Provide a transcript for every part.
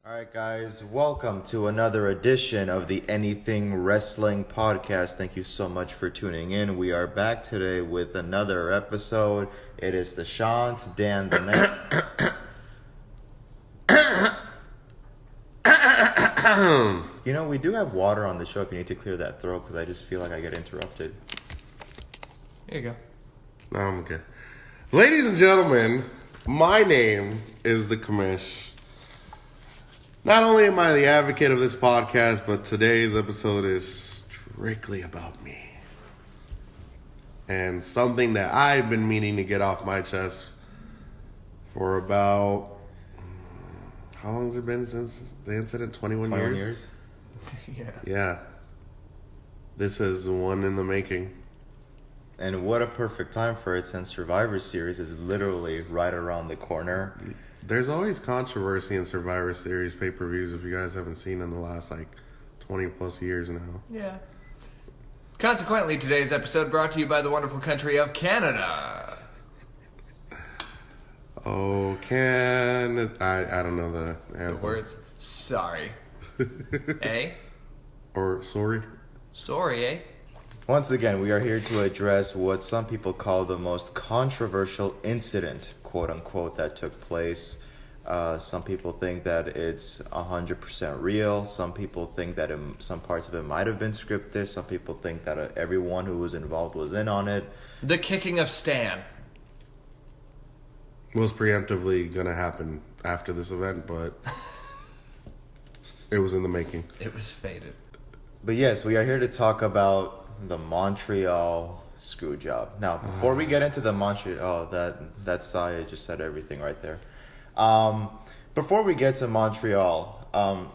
All right, guys, welcome to another edition of the Anything Wrestling Podcast. Thank you so much for tuning in. We are back today with another episode. It is the Shant, Dan, the man. You know, we do have water on the show if you need to clear that throat because I just feel like I get interrupted. There you go. No, I'm good. Ladies and gentlemen, my name is the Commish. Not only am I the advocate of this podcast, but today's episode is strictly about me. And something that I've been meaning to get off my chest for about... How long has it been since the incident? 21 years? Yeah. This is one in the making. And what a perfect time for it since Survivor Series is literally right around the corner. There's always controversy in Survivor Series pay-per-views if you guys haven't seen in the last 20 plus years now. Yeah. Consequently, today's episode brought to you by the wonderful country of Canada. Oh, I don't know the anthem. The words. Sorry. Eh? Or sorry. Sorry, eh? Once again, we are here to address what some people call the most controversial incident, quote unquote, that took place. Some people think that it's 100% real. Some people think that some parts of it might have been scripted. Some people think that everyone who was involved was in on it. The kicking of Stan. Was preemptively going to happen after this event, but it was in the making. It was fated. But yes, we are here to talk about the Montreal Screwjob. Now, before we get into the Montreal, that Saya just said everything right there. Before we get to Montreal,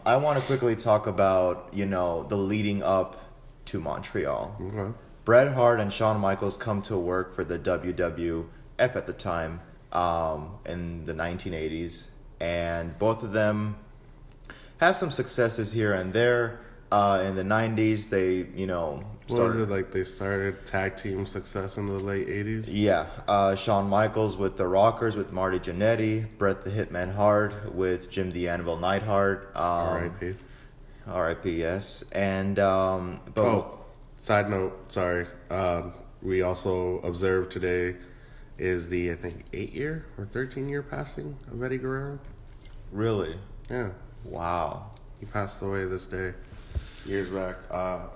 I want to quickly talk about, the leading up to Montreal. Okay. Bret Hart and Shawn Michaels come to work for the WWF at the time, in the 1980s, and both of them have some successes here and there. In the 90s, they, started... Was it they started tag team success in the late 80s? Yeah. Shawn Michaels with the Rockers with Marty Jannetty, Bret the Hitman Hart with Jim the Anvil Neidhart. R.I.P. R.I.P., yes. And, side note, sorry. We also observed today is the, I think, 8-year or 13-year passing of Eddie Guerrero. Really? Yeah. Wow. He passed away this day. Years back.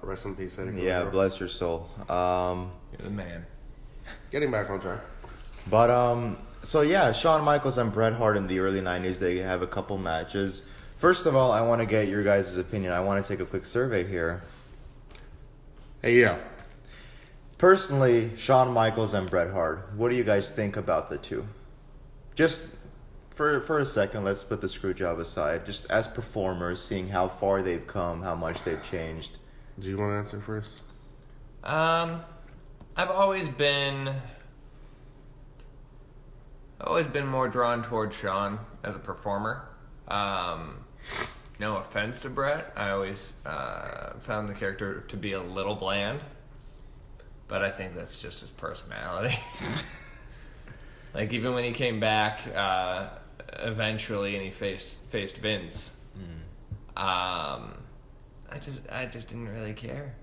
Rest in peace, Eddie Guerrero. Yeah, bless your soul. You're the man. Getting back on track. But, so yeah, Shawn Michaels and Bret Hart in the early 90s, they have a couple matches. First of all, I want to get your guys' opinion. I want to take a quick survey here. Hey, yeah. Personally, Shawn Michaels and Bret Hart, what do you guys think about the two? Just for a second, let's put the Screwjob aside. Just as performers, seeing how far they've come, how much they've changed. Do you want to answer first? I've always been more drawn towards Shawn as a performer. No offense to Bret. I always found the character to be a little bland. But I think that's just his personality. Even when he came back eventually and he faced Vince, I just didn't really care.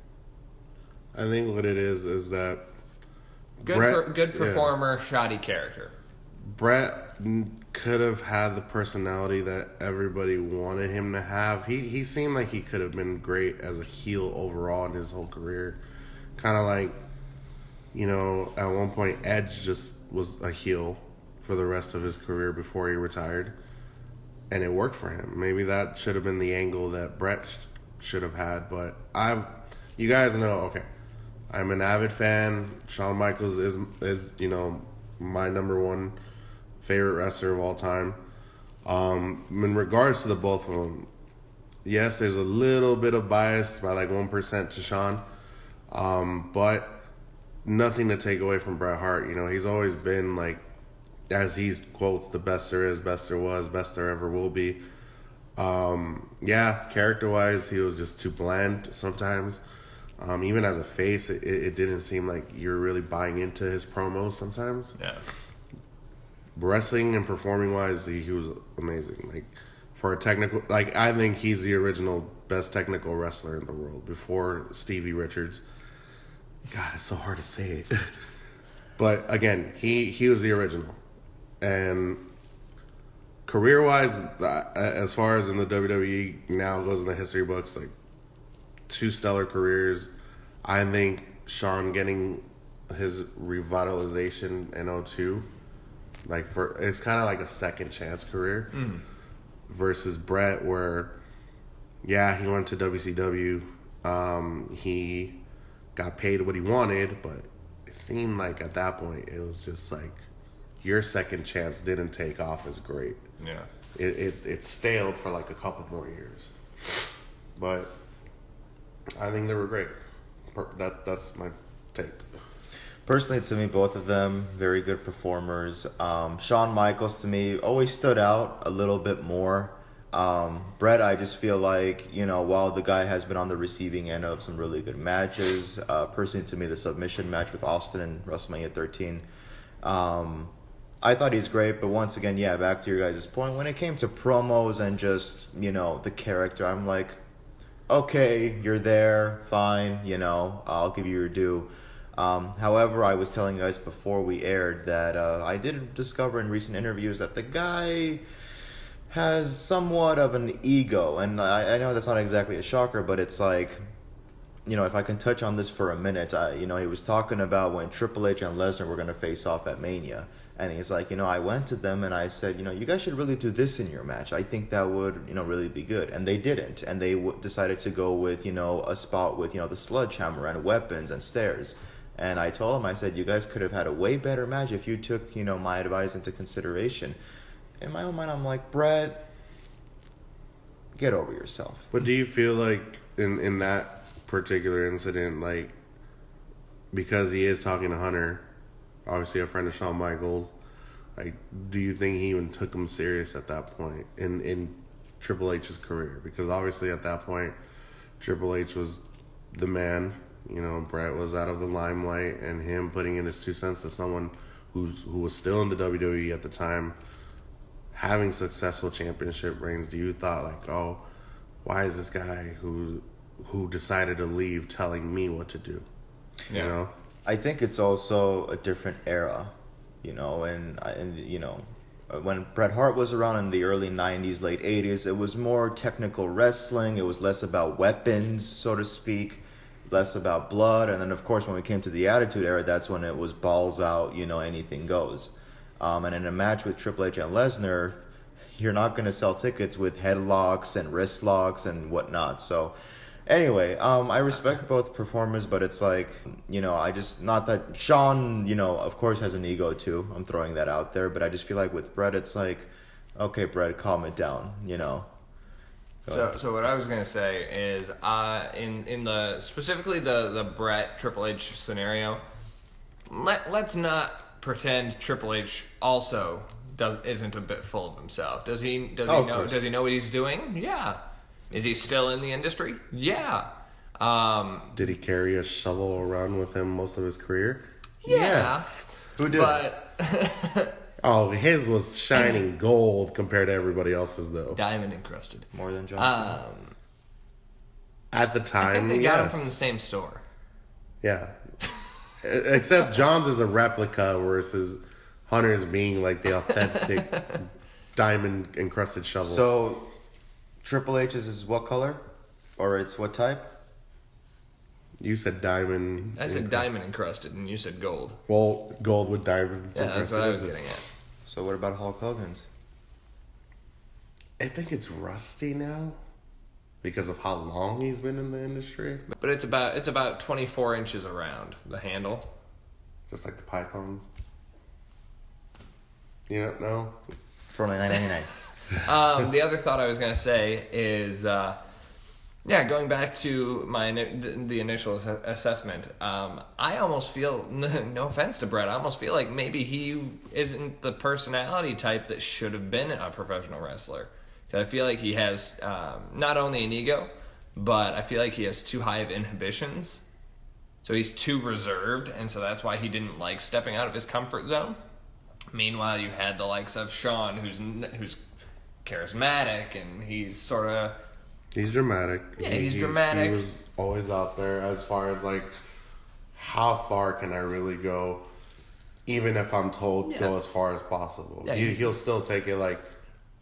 I think what it is that good performer, shoddy character. Bret could have had the personality that everybody wanted him to have. He seemed like he could have been great as a heel overall in his whole career. Kind of like, at one point Edge just was a heel for the rest of his career before he retired. And it worked for him. Maybe that should have been the angle that Bret should have had. But you guys know, okay, I'm an avid fan. Shawn Michaels is my number one favorite wrestler of all time. In regards to the both of them, yes, there's a little bit of bias by 1% to Shawn. But nothing to take away from Bret Hart. He's always been as he quotes, the best there is, best there was, best there ever will be. Character-wise, he was just too bland sometimes. Even as a face, it didn't seem like you're really buying into his promos sometimes. Yeah. Wrestling and performing-wise, he was amazing. for a technical, like, I think he's the original best technical wrestler in the world before Stevie Richards. God, it's so hard to say it. But again, he was the original. And career-wise, as far as in the WWE now goes in the history books, like, 2 stellar careers. I think Sean getting his revitalization in '02, like, it's kind of like a second chance career, versus Brett, where, yeah, he went to WCW, he got paid what he wanted, but it seemed like at that point it was just like your second chance didn't take off as great. Yeah, it staled for like a couple more years, but I think they were great. That's my take. Personally, to me, both of them very good performers. Shawn Michaels, to me, always stood out a little bit more. Brett, I just feel like, while the guy has been on the receiving end of some really good matches, personally, to me, the submission match with Austin in WrestleMania 13, I thought he's great. But once again, yeah, back to your guys' point, when it came to promos and just, the character, I'm like, okay, you're there, fine, I'll give you your due. However, I was telling you guys before we aired that I did discover in recent interviews that the guy has somewhat of an ego. And I know that's not exactly a shocker, but it's like, if I can touch on this for a minute, he was talking about when Triple H and Lesnar were going to face off at Mania. And he's like, I went to them and I said, you guys should really do this in your match. I think that would, really be good. And they didn't. And they decided to go with, a spot with, the sledgehammer and weapons and stairs. And I told him, I said, you guys could have had a way better match if you took, my advice into consideration. In my own mind, I'm like, Brett, get over yourself. But do you feel like in that particular incident, like, because he is talking to Hunter, obviously a friend of Shawn Michaels, like, do you think he even took him serious at that point in Triple H's career? Because obviously at that point, Triple H was the man. Brett was out of the limelight, and him putting in his 2 cents to someone who was still in the WWE at the time, having successful championship reigns. Do you thought like, oh, why is this guy who decided to leave telling me what to do? Yeah. I think it's also a different era, when Bret Hart was around in the early 90s, late 80s, it was more technical wrestling. It was less about weapons, so to speak, less about blood. And then, of course, when we came to the Attitude Era, that's when it was balls out, anything goes. And in a match with Triple H and Lesnar, you're not going to sell tickets with headlocks and wrist locks and whatnot. So anyway, I respect both performers, but it's like, I just, not that Shawn, of course has an ego too. I'm throwing that out there, but I just feel like with Brett, it's like, okay, Brett, calm it down, So what I was gonna say is, in the specifically the Brett Triple H scenario, let's not pretend Triple H also isn't a bit full of himself. Does he know what he's doing? Yeah. Is he still in the industry? Yeah. Did he carry a shovel around with him most of his career? Yeah. Yes. Who did? But oh, his was shining gold compared to everybody else's, though. diamond encrusted. More than John. At the time, I think they got yes. him from the same store. Yeah. Except John's is a replica versus Hunter's being like the authentic diamond encrusted shovel. So Triple H's is what color? Or it's what type? You said diamond. I said diamond encrusted, and you said gold. Well, gold with diamond. Yeah, that's what I was getting at. So what about Hulk Hogan's? I think it's rusty now because of how long he's been in the industry. But it's about 24 inches around the handle. Just like the pythons. You don't know? For only $9.99. The other thought I was going to say is, going back to the initial assessment, I almost feel, no offense to Brett, I almost feel like maybe he isn't the personality type that should have been a professional wrestler. 'Cause I feel like he has not only an ego, but I feel like he has too high of inhibitions. So he's too reserved, and so that's why he didn't like stepping out of his comfort zone. Meanwhile, you had the likes of Shawn, who's charismatic, and he's sort of... He's dramatic. Yeah, he's dramatic. He was always out there as far as, like, how far can I really go, even if I'm told go as far as possible. Yeah, he'll still take it like,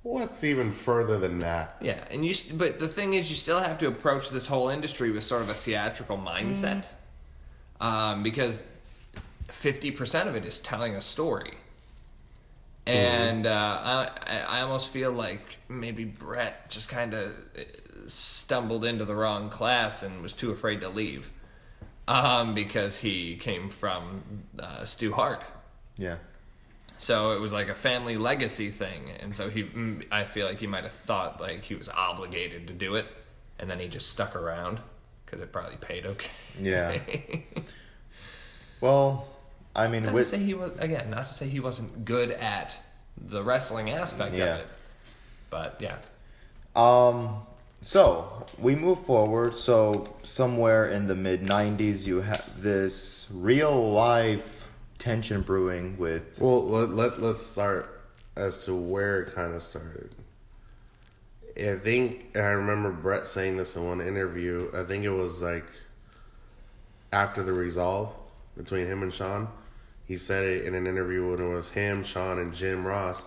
what's even further than that? Yeah, and but the thing is, you still have to approach this whole industry with sort of a theatrical mindset, because 50% of it is telling a story. And I almost feel like maybe Brett just kind of stumbled into the wrong class and was too afraid to leave, because he came from Stu Hart. Yeah. So it was like a family legacy thing, and so I feel like he might have thought like he was obligated to do it, and then he just stuck around because it probably paid okay. Yeah. Well, I mean, not to say he wasn't good at the wrestling aspect of it, but yeah. So we move forward. So somewhere in the mid '90s, you have this real life tension brewing with... Well, let's start as to where it kind of started. I remember Brett saying this in one interview. I think it was like after the resolve between him and Sean. He said it in an interview when it was him, Sean, and Jim Ross.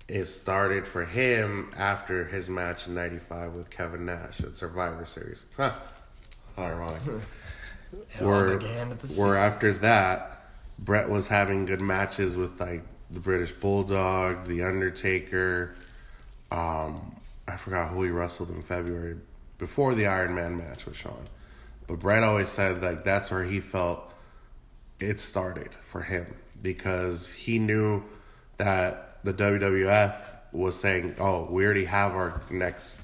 It started for him after his match in '95 with Kevin Nash at Survivor Series. Huh. Ironic. Where after that, Brett was having good matches with like the British Bulldog, the Undertaker. I forgot who he wrestled in February before the Iron Man match with Sean. But Brett always said like that's where he felt it started for him, because he knew that the WWF was saying, "Oh, we already have our next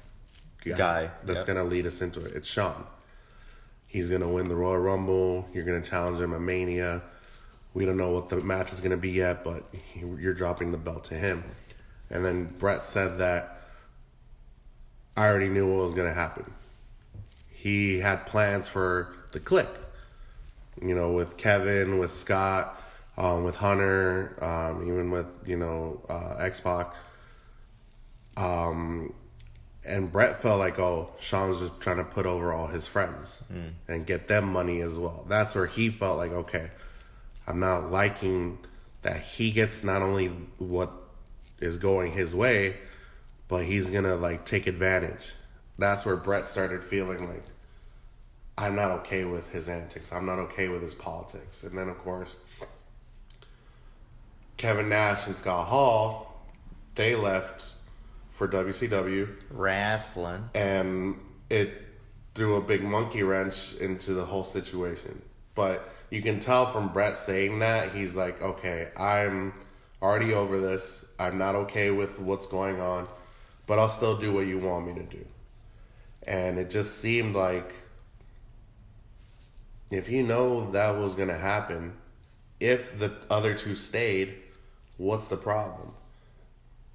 guy that's going to lead us into it. It's Sean. He's going to win the Royal Rumble. You're going to challenge him at Mania. We don't know what the match is going to be yet, but you're dropping the belt to him." And then Brett said that I already knew what was going to happen. He had plans for the Click, with Kevin, with Scott, with Hunter, even with, X-Pac. And Brett felt like, Sean's just trying to put over all his friends and get them money as well. That's where he felt like, okay, I'm not liking that he gets not only what is going his way, but he's going to, take advantage. That's where Brett started feeling like, I'm not okay with his antics. I'm not okay with his politics. And then, of course, Kevin Nash and Scott Hall, they left for WCW. Wrestling. And it threw a big monkey wrench into the whole situation. But you can tell from Brett saying that, he's like, okay, I'm already over this. I'm not okay with what's going on, but I'll still do what you want me to do. And it just seemed like, if you know that was going to happen, if the other two stayed, what's the problem?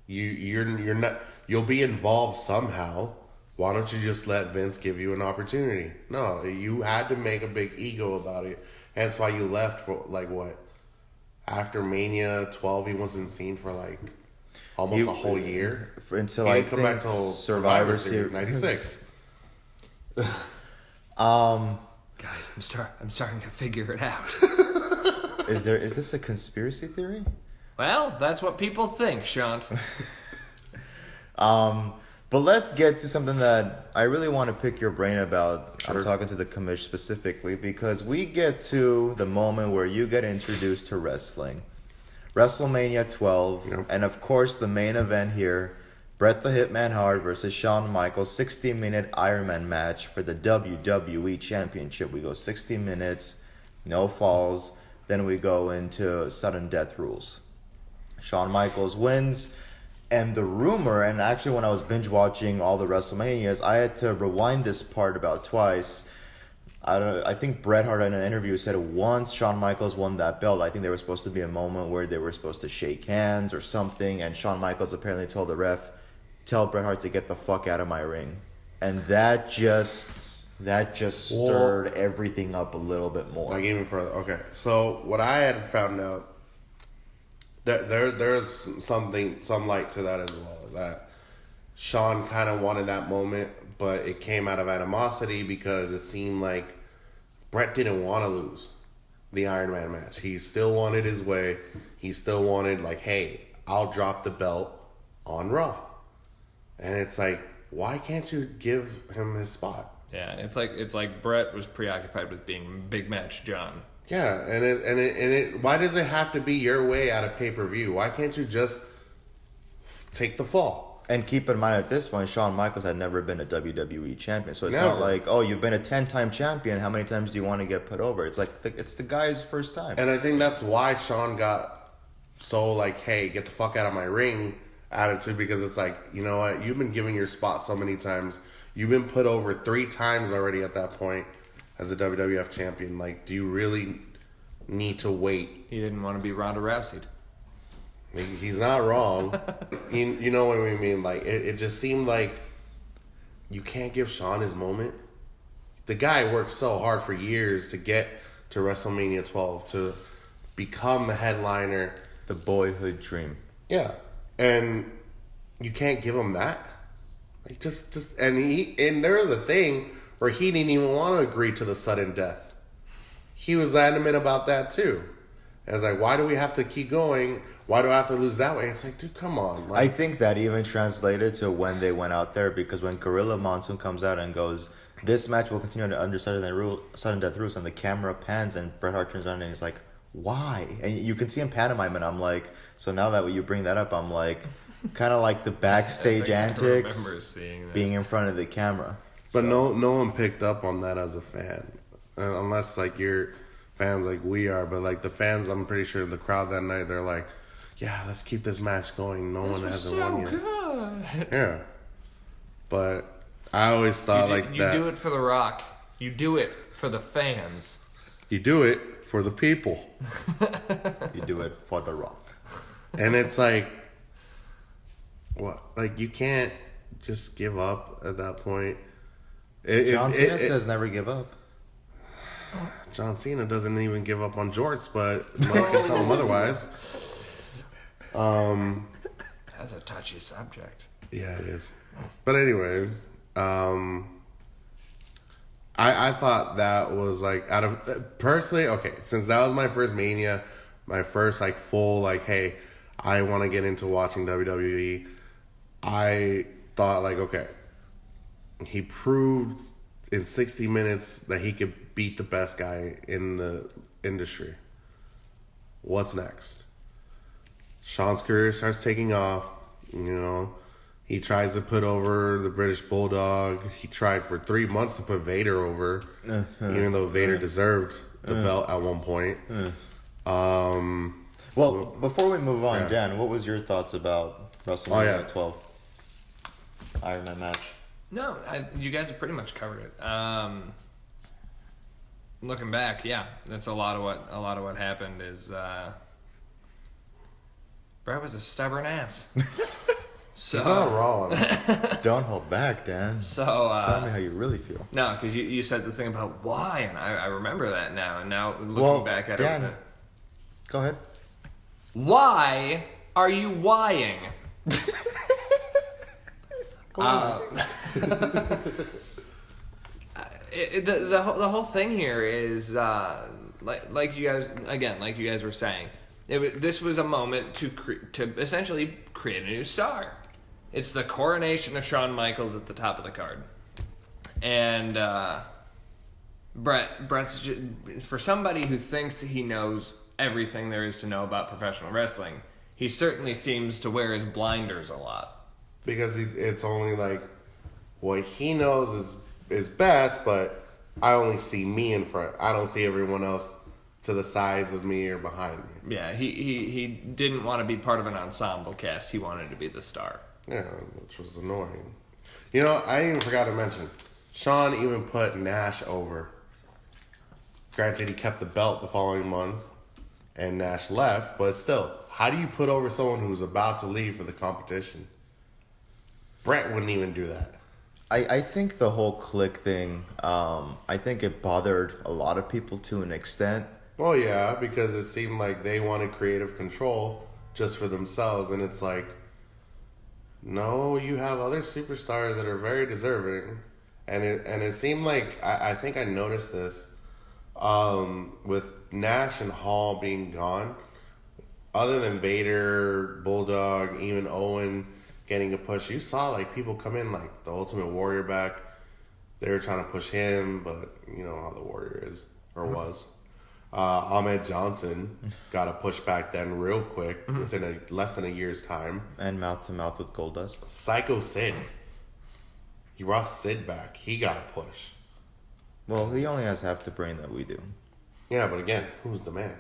You're not, you'll be involved somehow. Why don't you just let Vince give you an opportunity? No, you had to make a big ego about it. That's why you left for what? After Mania 12, he wasn't seen for almost a whole year. Until I think back till Survivor Series 96. Guys, I'm starting to figure it out. Is this a conspiracy theory? Well, that's what people think, Sean. But let's get to something that I really want to pick your brain about. Sure. I'm talking to the Commish specifically, because we get to the moment where you get introduced to wrestling. WrestleMania 12, Yep. And of course the main event here, Bret the Hitman Hart versus Shawn Michaels, 60-minute Ironman match for the WWE Championship. We go 60 minutes, no falls, then we go into sudden death rules. Shawn Michaels wins, and the rumor, and actually when I was binge watching all the WrestleManias, I had to rewind this part about twice. I think Bret Hart in an interview said once Shawn Michaels won that belt, I think there was supposed to be a moment where they were supposed to shake hands or something, and Shawn Michaels apparently told the ref, "Tell Bret Hart to get the fuck out of my ring." And that just stirred everything up a little bit more. Even further. Okay, so what I had found out, there's some light to that as well. That Sean kind of wanted that moment, but it came out of animosity because it seemed like Brett didn't want to lose the Iron Man match. He still wanted his way. He still wanted, like, hey, I'll drop the belt on Raw. And it's like, why can't you give him his spot? Yeah, it's like Brett was preoccupied with being big match John. Yeah, and it why does it have to be your way at a pay-per-view? Why can't you just take the fall? And keep in mind, at this point, Shawn Michaels had never been a WWE champion. So it's Never. not like, oh, you've been a 10-time champion. How many times do you want to get put over? It's like, it's the guy's first time. And I think that's why Sean got so, like, hey, get the fuck out of my ring attitude, because it's like, you know what? You've been giving your spot so many times. You've been put over 3 times already at that point as a WWF champion. Like, do you really need to wait? He didn't want to be Ronda Rousey. He's not wrong. You know what we mean? Like, it just seemed like you can't give Sean his moment. The guy worked so hard for years to get to WrestleMania 12, to become the headliner. The boyhood dream. Yeah. And you can't give him that. Like, and there was a thing where he didn't even want to agree to the sudden death. He was adamant about that too. And it's like, why do we have to keep going? Why do I have to lose that way? It's like, dude, come on. Like, I think that even translated to when they went out there, because when Gorilla Monsoon comes out and goes, this match will continue under sudden death rules, and the camera pans and Bret Hart turns around and he's like, why? And you can see him pantomime, and I'm like, so now that you bring that up, I'm like, kind of like the backstage antics being in front of the camera. But So- no one picked up on that as a fan. Unless, like, you're fans like we are. But, like, the fans, I'm pretty sure the crowd that night, they're like, yeah, let's keep this match going. No one hasn't won yet. Good. Yeah. But I always thought You that. do it for The Rock. You do it for the fans. You do it for the people. You do it for The Rock. And it's like, what? Like, you can't just give up at that point. John Cena says never give up. John Cena doesn't even give up on jorts, but Mike can tell him otherwise. That's a touchy subject. Yeah, it is. But anyways, I thought that was like, out of personally, okay, since that was my first Mania, my first like full like, hey, I want to get into watching WWE. I thought like, okay, he proved in 60 minutes that he could beat the best guy in the industry. What's next? Sean's career starts taking off. You know, he tries to put over the British Bulldog. He tried for 3 months to put Vader over, even though Vader deserved the belt at one point. Well, before we move on, yeah. Dan, what was your thoughts about WrestleMania 12 Iron Man match? No, you guys have pretty much covered it. Looking back, yeah, that's a lot of what happened. Is Brett was a stubborn ass. So He's not wrong. Don't hold back, Dan. So Tell me how you really feel. no, because you said the thing about why, and I remember that now. And now looking Well, back at Dan, it, go ahead. why are you whying? The whole thing here is like you guys were saying, this was a moment to essentially create a new star. It's the coronation of Shawn Michaels at the top of the card, and Brett's for somebody who thinks he knows everything there is to know about professional wrestling. He certainly seems to wear his blinders a lot. Because it's only like what he knows is best, but I only see me in front. I don't see everyone else to the sides of me or behind me. Yeah, he didn't want to be part of an ensemble cast. He wanted to be the star. Yeah, which was annoying. You know, I even forgot to mention, Sean even put Nash over. Granted, he kept the belt the following month, and Nash left, but still, how do you put over someone who's about to leave for the competition? Brett wouldn't even do that. I think the whole click thing, I think it bothered a lot of people to an extent. Well, yeah, because it seemed like they wanted creative control just for themselves, and it's like, No, you have other superstars that are very deserving, and it seemed like I think I noticed this with Nash and Hall being gone. Other than Vader, Bulldog, even Owen getting a push, you saw like people come in like the Ultimate Warrior back. They were trying to push him, but you know how the Warrior is or was. Ahmed Johnson got a push back then real quick within less than a year's time. And mouth to mouth with Goldust. Psycho Sid. You brought Sid back. He got a push. Well, he only has half the brain that we do. Yeah, but again, who's the man?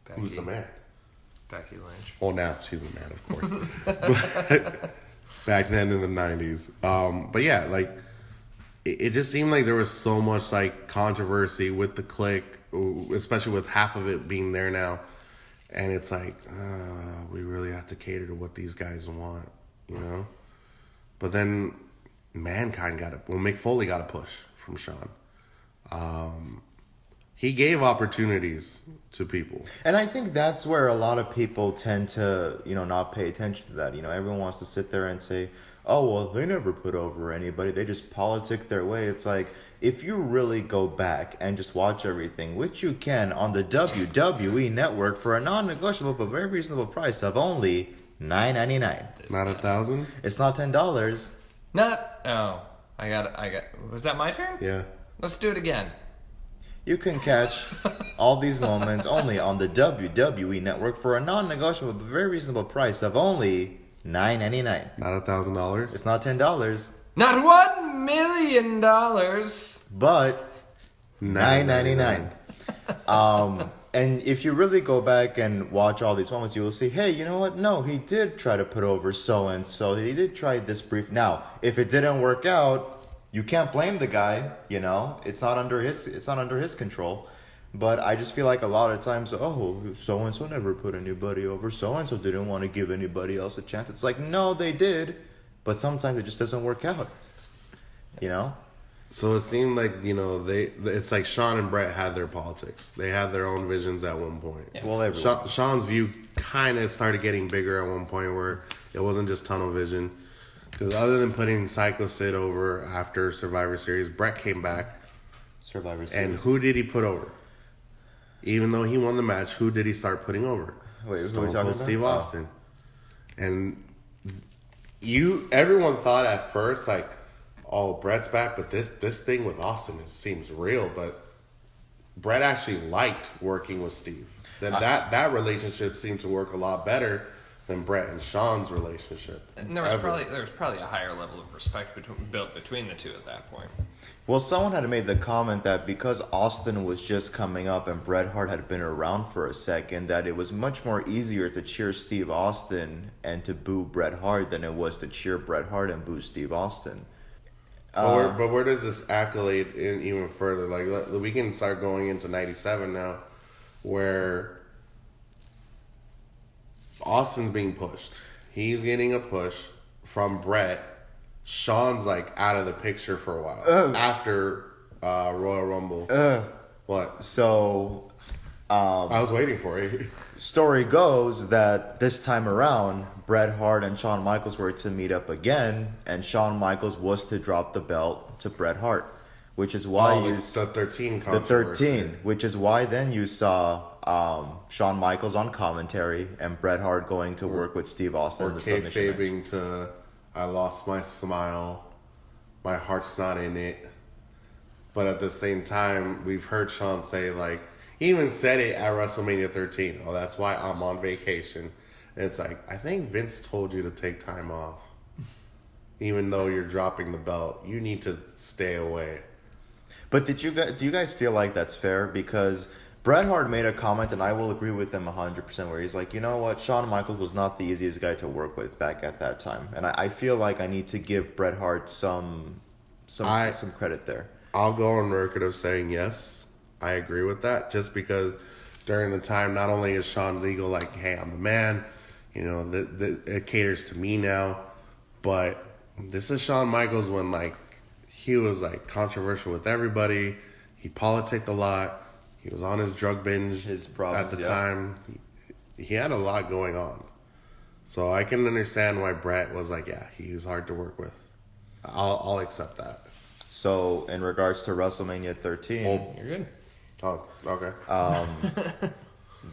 Becky. Who's the man? Becky Lynch. Well, now she's the man, of course. But back then in the 90s. But yeah, like, it just seemed like there was so much, like, controversy with the clique, especially with half of it being there now. And it's like, we really have to cater to what these guys want, you know? But then Mankind Mick Foley got a push from Sean. He gave opportunities to people. And I think that's where a lot of people tend to, not pay attention to that. Everyone wants to sit there and say, oh, well, they never put over anybody. They just politic their way. It's like, if you really go back and just watch everything, which you can on the WWE network for a non-negotiable but very reasonable price of only $9.99. Not $1,000? It's not $10. I got. Was that my turn? Yeah. Let's do it again. You can catch all these moments only on the WWE network for a non-negotiable but very reasonable price of only $9.99. Not $1,000? It's not $10, Not $1 million. but $9.99. And if you really go back and watch all these moments, you will see, hey, you know what? No, he did try to put over so-and-so. He did try this brief. Now, if it didn't work out, you can't blame the guy, It's not under his control. But I just feel like a lot of times, so-and-so never put anybody over. So-and-so didn't want to give anybody else a chance. It's like, no, they did. But sometimes it just doesn't work out, So it seemed like, it's like Sean and Brett had their politics. They had their own visions at one point. Yeah. Well, Sean's view kind of started getting bigger at one point where it wasn't just tunnel vision. Because other than putting Psycho Sid over after Survivor Series, Brett came back. Survivor Series. And who did he put over? Even though he won the match, who did he start putting over? Wait, who are we Stone talking Cold about? Steve Austin. And everyone thought at first, like, oh, Brett's back, but this thing with Austin seems real. But Brett actually liked working with Steve. That relationship seemed to work a lot better than Brett and Sean's relationship. And there was probably a higher level of respect built between the two at that point. Well, someone had made the comment that because Austin was just coming up and Bret Hart had been around for a second, that it was much more easier to cheer Steve Austin and to boo Bret Hart than it was to cheer Bret Hart and boo Steve Austin. But where does this accolade in even further? Like, we can start going into 97 now, where Austin's being pushed. He's getting a push from Brett. Sean's like out of the picture for a while after Royal Rumble. What? So, I was waiting for it. story goes that this time around, Bret Hart and Shawn Michaels were to meet up again, and Shawn Michaels was to drop the belt to Bret Hart, which is why the 13 the controversy. 13, which is why then you saw Shawn Michaels on commentary and Bret Hart going to work with Steve Austin Or in the submission match. kayfabing to, I lost my smile, my heart's not in it. But at the same time, we've heard Shawn say, like, he even said it at WrestleMania 13. Oh, that's why I'm on vacation. And it's like, I think Vince told you to take time off. Even though you're dropping the belt, you need to stay away. But do you guys feel like that's fair? Because Bret Hart made a comment, and I will agree with him 100%, where he's like, you know what, Shawn Michaels was not the easiest guy to work with back at that time. And I feel like I need to give Bret Hart some credit there. I'll go on record of saying yes, I agree with that. Just because during the time, not only is Shawn Legal like, hey, I'm the man, it caters to me now, but this is Shawn Michaels when, like, he was, like, controversial with everybody. He politicked a lot. He was on his drug binge His problems, at the yeah. time. He had a lot going on. So I can understand why Brett was like, yeah, he's hard to work with. I'll accept that. So in regards to WrestleMania 13, You're good. Oh, okay.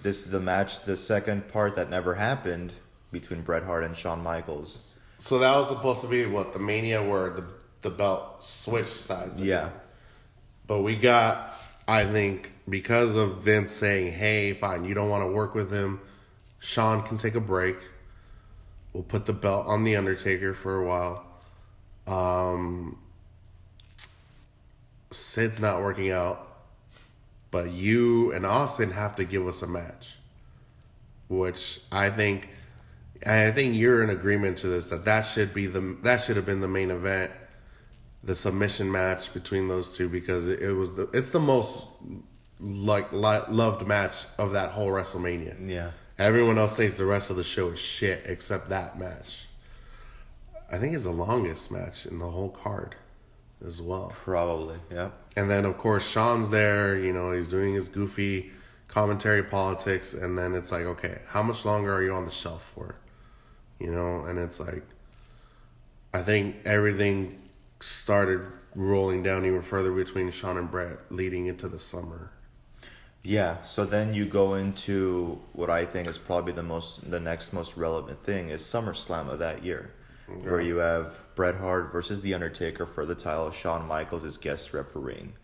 this is the match, the second part that never happened between Bret Hart and Shawn Michaels. So that was supposed to be what, the Mania where the belt switched sides. Yeah. But we got, I think, because of Vince saying, hey, fine, you don't want to work with him, Shawn can take a break. We'll put the belt on The Undertaker for a while. Sid's not working out, but you and Austin have to give us a match. Which I think you're in agreement to this, that should have been the main event, the submission match between those two, because it's the most loved match of that whole WrestleMania. Yeah. Everyone else thinks the rest of the show is shit except that match. I think it's the longest match in the whole card as well. Probably, yeah. And then, of course, Shawn's there. He's doing his goofy commentary politics. And then it's like, okay, how much longer are you on the shelf for? And it's like, I think everything started rolling down even further between Shawn and Brett leading into the summer. Yeah, so then you go into what I think is probably the next most relevant thing is SummerSlam of that year, where you have Bret Hart versus The Undertaker for the title. Shawn Michaels is guest refereeing,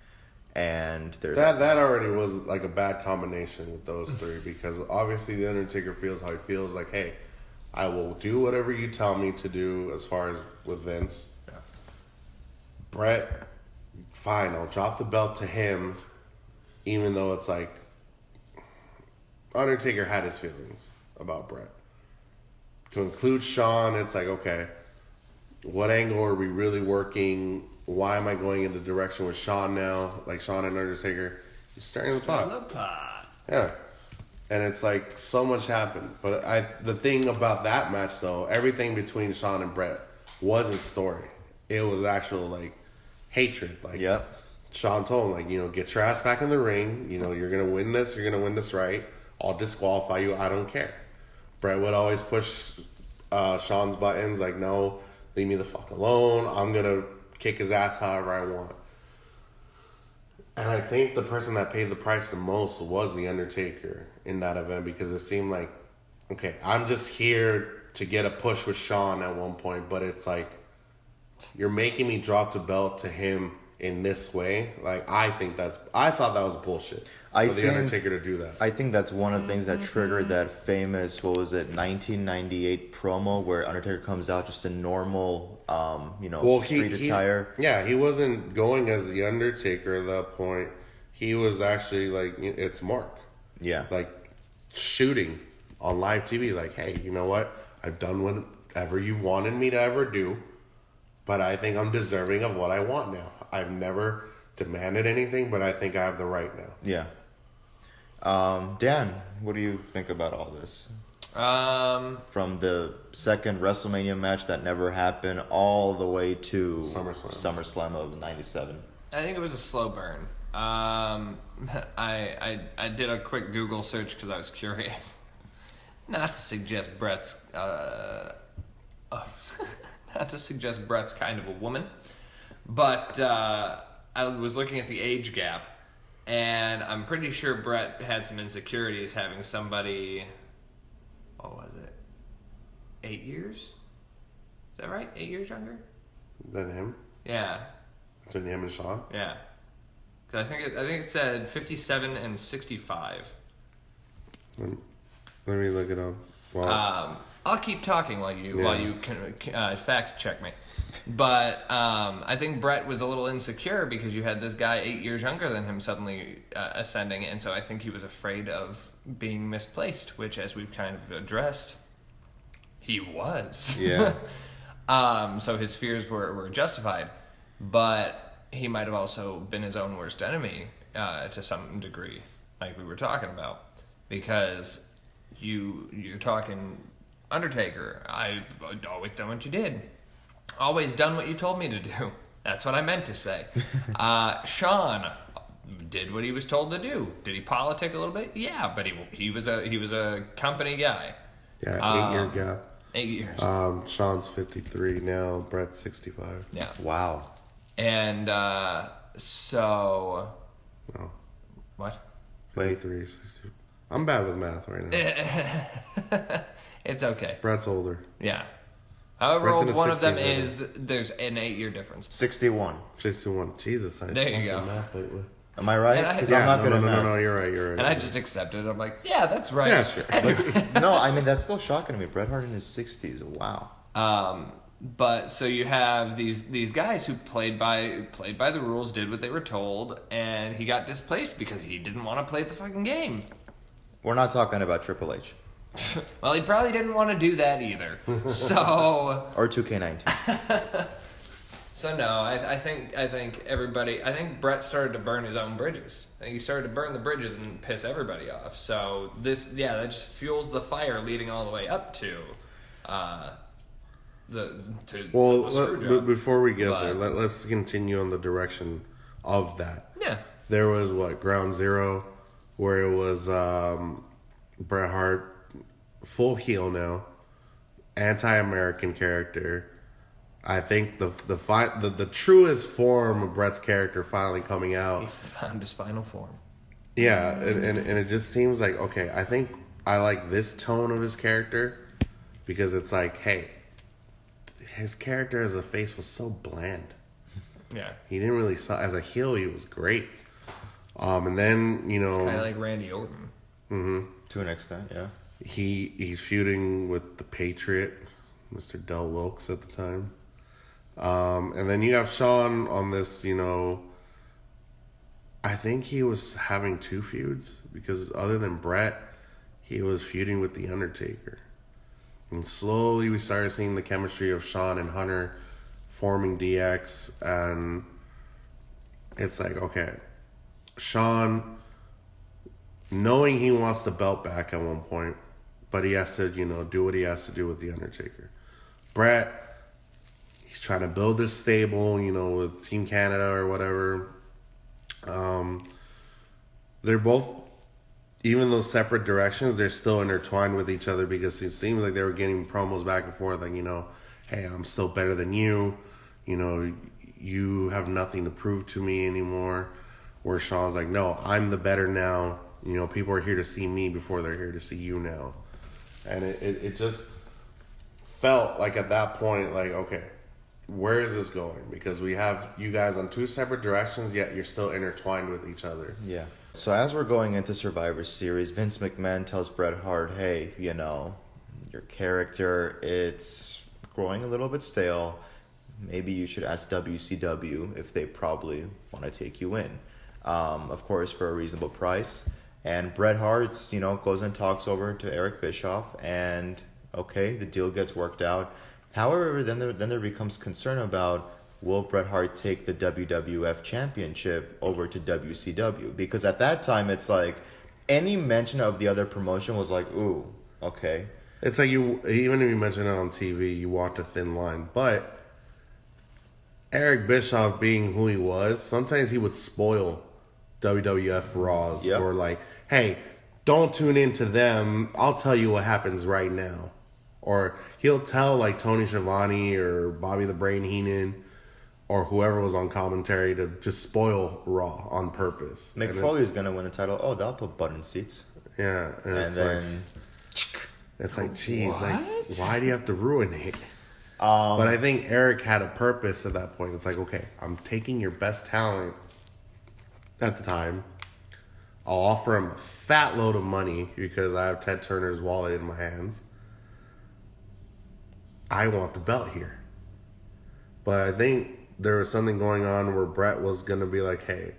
and there's that already was like a bad combination with those three, because obviously The Undertaker feels how he feels, like, hey, I will do whatever you tell me to do as far as with Vince. Yeah. Bret, fine, I'll drop the belt to him. Even though it's like, Undertaker had his feelings about Bret. To include Shawn, it's like, okay, what angle are we really working? Why am I going in the direction with Shawn now? Like, Shawn and Undertaker, you're starting the pot. Yeah. And it's like, so much happened. But the thing about that match, though, everything between Shawn and Bret wasn't story. It was actual, like, hatred. Like, Yep. Shawn told him, get your ass back in the ring. You're going to win this. You're going to win this right. I'll disqualify you. I don't care. Bret would always push Shawn's buttons. Like, no, leave me the fuck alone. I'm going to kick his ass however I want. And I think the person that paid the price the most was The Undertaker in that event, because it seemed like, okay, I'm just here to get a push with Shawn at one point. But it's like, you're making me drop the belt to him in this way. Like, I thought that was bullshit for The Undertaker to do that. I think that's one of the things that triggered that famous, 1998 promo where Undertaker comes out just in normal, street attire. Yeah, he wasn't going as The Undertaker at that point. He was actually like, it's Mark. Yeah. Like, shooting on live TV, like, hey, you know what? I've done whatever you've wanted me to ever do, but I think I'm deserving of what I want now. I've never demanded anything, but I think I have the right now. Yeah. Dan, what do you think about all this? From the second WrestleMania match that never happened all the way to SummerSlam of '97. I think it was a slow burn. I did a quick Google search because I was curious. Not to suggest Brett's kind of a woman, but I was looking at the age gap, and I'm pretty sure Bret had some insecurities having somebody, what was it, 8 years? Is that right? 8 years younger? Than him? Yeah. Between him and Shawn? Yeah. Because I think it said 57 and 65. Let me look it up. Wow. I'll keep talking while you can fact check me. But I think Bret was a little insecure because you had this guy 8 years younger than him suddenly ascending, and so I think he was afraid of being misplaced, which, as we've kind of addressed, he was. Yeah. So his fears were justified, but he might have also been his own worst enemy to some degree, like we were talking about, because you're talking Undertaker. I've always done what you did. Always done what you told me to do. That's what I meant to say. Shawn did what he was told to do. Did he politic a little bit? Yeah, but he was a company guy. Yeah, 8 year gap. 8 years. Sean's 53 now. Brett's 65. Yeah. Wow. And so... No. What? 53, 60. I'm bad with math right now. It's okay. Brett's older. Yeah. However Brett's in old his one of them 60s right is, there's an 8-year difference. 61. 61. Jesus, I There you suck go. at math lately. Am I right? And I- Because Yeah, I'm not no, good no, at no, math. no, you're right, you're right. And I just accepted it. I'm like, yeah, that's right. Yeah, sure. No, I mean, that's still shocking to me. Bret Hart in his 60s. Wow. But so you have these guys who played by the rules, did what they were told, and he got displaced because he didn't want to play the fucking game. We're not talking about Triple H. Well, he probably didn't want to do that either. So Or 2K19. so no, I think everybody. I think Brett started to burn his own bridges. I think he started to burn the bridges and piss everybody off. So that just fuels the fire leading all the way up to. The screw job. Before we get But- there, let's continue on the direction of that. Yeah. There was Ground Zero, where it was Bret Hart, full heel now, anti-American character. I think the truest form of Bret's character finally coming He out. found his final form. Yeah, and it just seems like, okay, I think I like this tone of his character because it's like, hey, his character as a face was so bland. Yeah. He didn't really as a heel, he was great. And then, Kind of like Randy Orton. To an extent, yeah. he's feuding with the Patriot, Mr. Del Wilkes at the time. And then you have Shawn on this, I think he was having two feuds because other than Bret, he was feuding with The Undertaker. And slowly we started seeing the chemistry of Shawn and Hunter forming DX, and it's like, okay, Shawn, knowing he wants the belt back at one point, but he has to, do what he has to do with The Undertaker. Bret, he's trying to build this stable, with Team Canada or whatever. They're both, even though separate directions, they're still intertwined with each other because it seems like they were getting promos back and forth, like, hey, I'm still better than you. You have nothing to prove to me anymore. Where Shawn's like, no, I'm the better now. People are here to see me before they're here to see you now. And it just felt like at that point, like, okay, where is this going? Because we have you guys on two separate directions, yet you're still intertwined with each other. Yeah. So as we're going into Survivor Series, Vince McMahon tells Bret Hart, hey, your character, it's growing a little bit stale. Maybe you should ask WCW if they probably want to take you in. Of course, for a reasonable price. And Bret Hart, goes and talks over to Eric Bischoff, and okay, the deal gets worked out. However, then there becomes concern about, will Bret Hart take the WWF Championship over to WCW? Because at that time, it's like any mention of the other promotion was like, ooh, okay. It's like even if you mention it on TV, you walked a thin line. But Eric Bischoff, being who he was, sometimes he would spoil WWF Raws. Yep. Or like, hey, don't tune into them. I'll tell you what happens right now. Or he'll tell like Tony Schiavone or Bobby the Brain Heenan or whoever was on commentary to just spoil Raw on purpose. Mick Foley's going to win the title. Oh, they'll put button seats. Yeah. And then... It's like, geez, like, why do you have to ruin it? But I think Eric had a purpose at that point. It's like, okay, I'm taking your best talent at the time. I'll offer him a fat load of money because I have Ted Turner's wallet in my hands. I want the belt here. But I think there was something going on where Bret was going to be like, hey,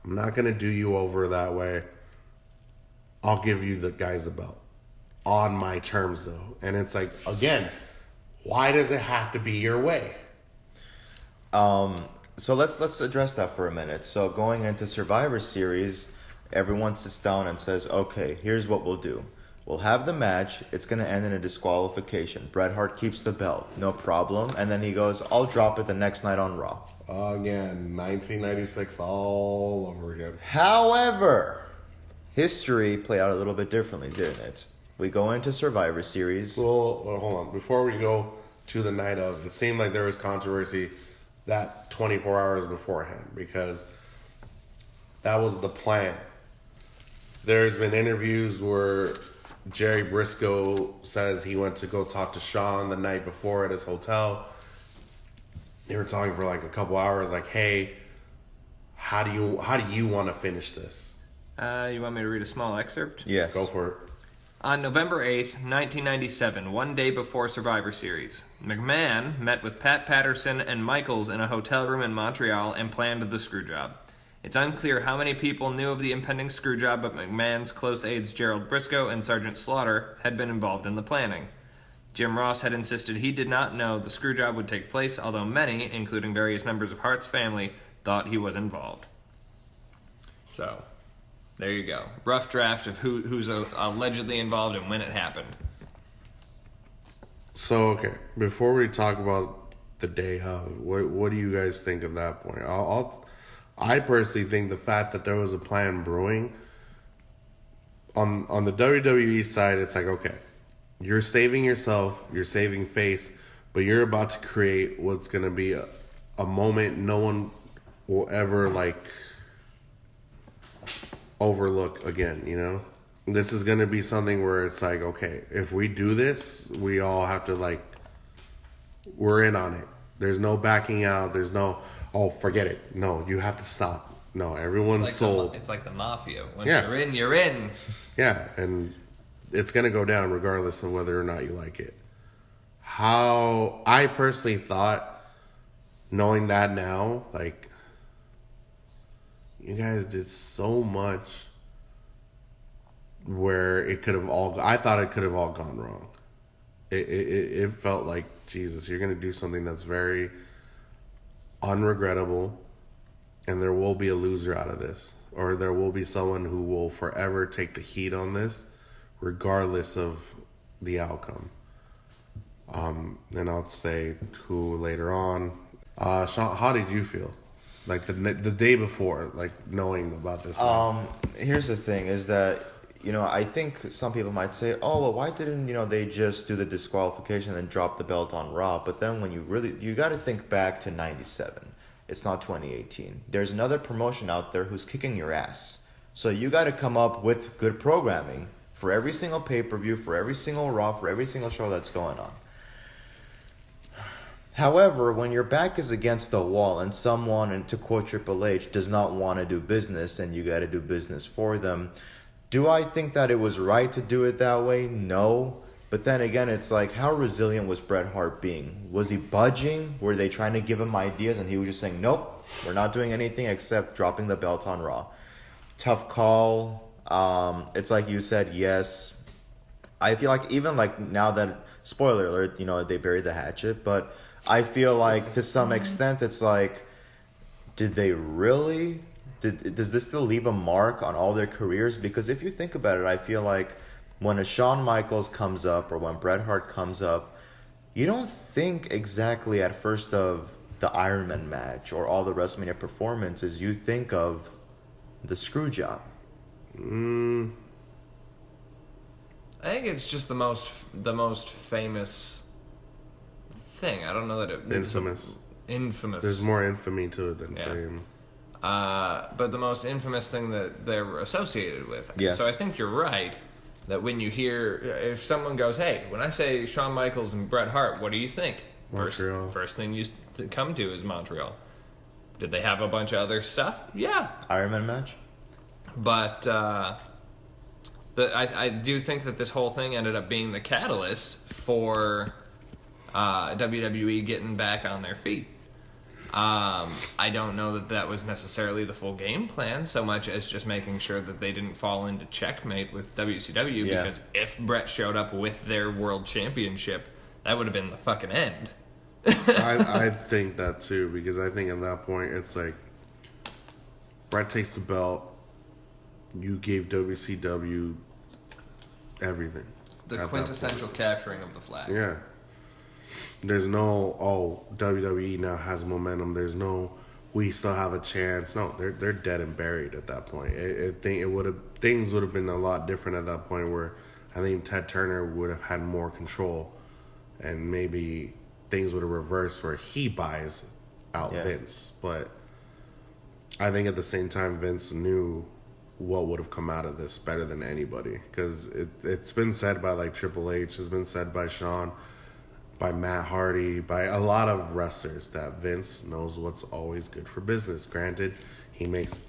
I'm not going to do you over that way. I'll give you the guys the belt. On my terms, though. And it's like, again, why does it have to be your way? So let's address that for a minute. So going into Survivor Series, everyone sits down and says, okay, here's what we'll do. We'll have the match. It's going to end in a disqualification. Bret Hart keeps the belt. No problem. And then he goes, I'll drop it the next night on Raw. Again, 1996 all over again. However, history played out a little bit differently, didn't it? We go into Survivor Series. Well, hold on. Before we go to the night of, it seemed like there was controversy that 24 hours beforehand because that was the plan. There's been interviews where Jerry Briscoe says he went to go talk to Sean the night before at his hotel. They were talking for like a couple hours, like, hey, how do you want to finish this? You want me to read a small excerpt? Yes. Go for it. On November 8th, 1997, one day before Survivor Series, McMahon met with Pat Patterson and Michaels in a hotel room in Montreal and planned the Screwjob. It's unclear how many people knew of the impending Screwjob, but McMahon's close aides Gerald Briscoe and Sergeant Slaughter had been involved in the planning. Jim Ross had insisted he did not know the Screwjob would take place, although many, including various members of Hart's family, thought he was involved. So, there you go. Rough draft of who's allegedly involved and when it happened. So, okay, before we talk about the day of, what do you guys think of that point? I personally think the fact that there was a plan brewing, on the WWE side, it's like, okay, you're saving yourself, you're saving face, but you're about to create what's going to be a moment no one will ever, like, overlook again, you know? This is going to be something where it's like, okay, if we do this, we all have to, like, we're in on it. There's no backing out. There's no, oh, forget it. No, you have to stop. No, everyone's sold. It's like the mafia. Once Yeah. you're in, you're in. Yeah, and it's going to go down regardless of whether or not you like it. How I personally thought, knowing that now, like, you guys did so much where it could have all, I thought it could have all gone wrong. It felt like, Jesus, you're going to do something that's very unregrettable, and there will be a loser out of this. Or there will be someone who will forever take the heat on this, regardless of the outcome. And I'll say who later on. Sean, how did you feel? Like the day before, like knowing about this. Here's the thing: is that I think some people might say, "Oh, well, why didn't they just do the disqualification and drop the belt on Raw?" But then when you got to think back to '97. It's not 2018. There's another promotion out there who's kicking your ass. So you got to come up with good programming for every single pay-per-view, for every single Raw, for every single show that's going on. However, when your back is against the wall and someone, and to quote Triple H, does not want to do business and you got to do business for them, do I think that it was right to do it that way? No. But then again, it's like, how resilient was Bret Hart being? Was he budging? Were they trying to give him ideas and he was just saying, nope, we're not doing anything except dropping the belt on Raw? Tough call. It's like you said, yes. I feel like even like now that, spoiler alert, they buried the hatchet, but I feel like to some extent it's like, did they really? Does this still leave a mark on all their careers? Because if you think about it, I feel like when a Shawn Michaels comes up or when Bret Hart comes up, you don't think exactly at first of the Iron Man match or all the WrestleMania performances. You think of the Screwjob. I think it's just the most famous thing. I don't know that it... Infamous. There's more infamy to it than Yeah. fame. But the most infamous thing that they're associated with. Yes. So I think you're right. That when you hear, if someone goes, hey, when I say Shawn Michaels and Bret Hart, what do you think? Montreal. First thing you come to is Montreal. Did they have a bunch of other stuff? Yeah. Iron Man match? But I do think that this whole thing ended up being the catalyst for WWE getting back on their feet. I don't know that was necessarily the full game plan so much as just making sure that they didn't fall into checkmate with WCW, Yeah. because if Brett showed up with their world championship, that would have been the fucking end. I think that too, because I think at that point it's like Brett takes the belt, you gave WCW everything. The at that quintessential capturing of the flag. point. Yeah. There's no, WWE now has momentum. There's no, we still have a chance. No, they're dead and buried at that point. Things would have been a lot different at that point, where I think Ted Turner would have had more control, and maybe things would have reversed where he buys out Vince. But I think at the same time, Vince knew what would have come out of this better than anybody, because it's been said by like Triple H, has been said by Shawn, by Matt Hardy, by a lot of wrestlers, that Vince knows what's always good for business. Granted, he makes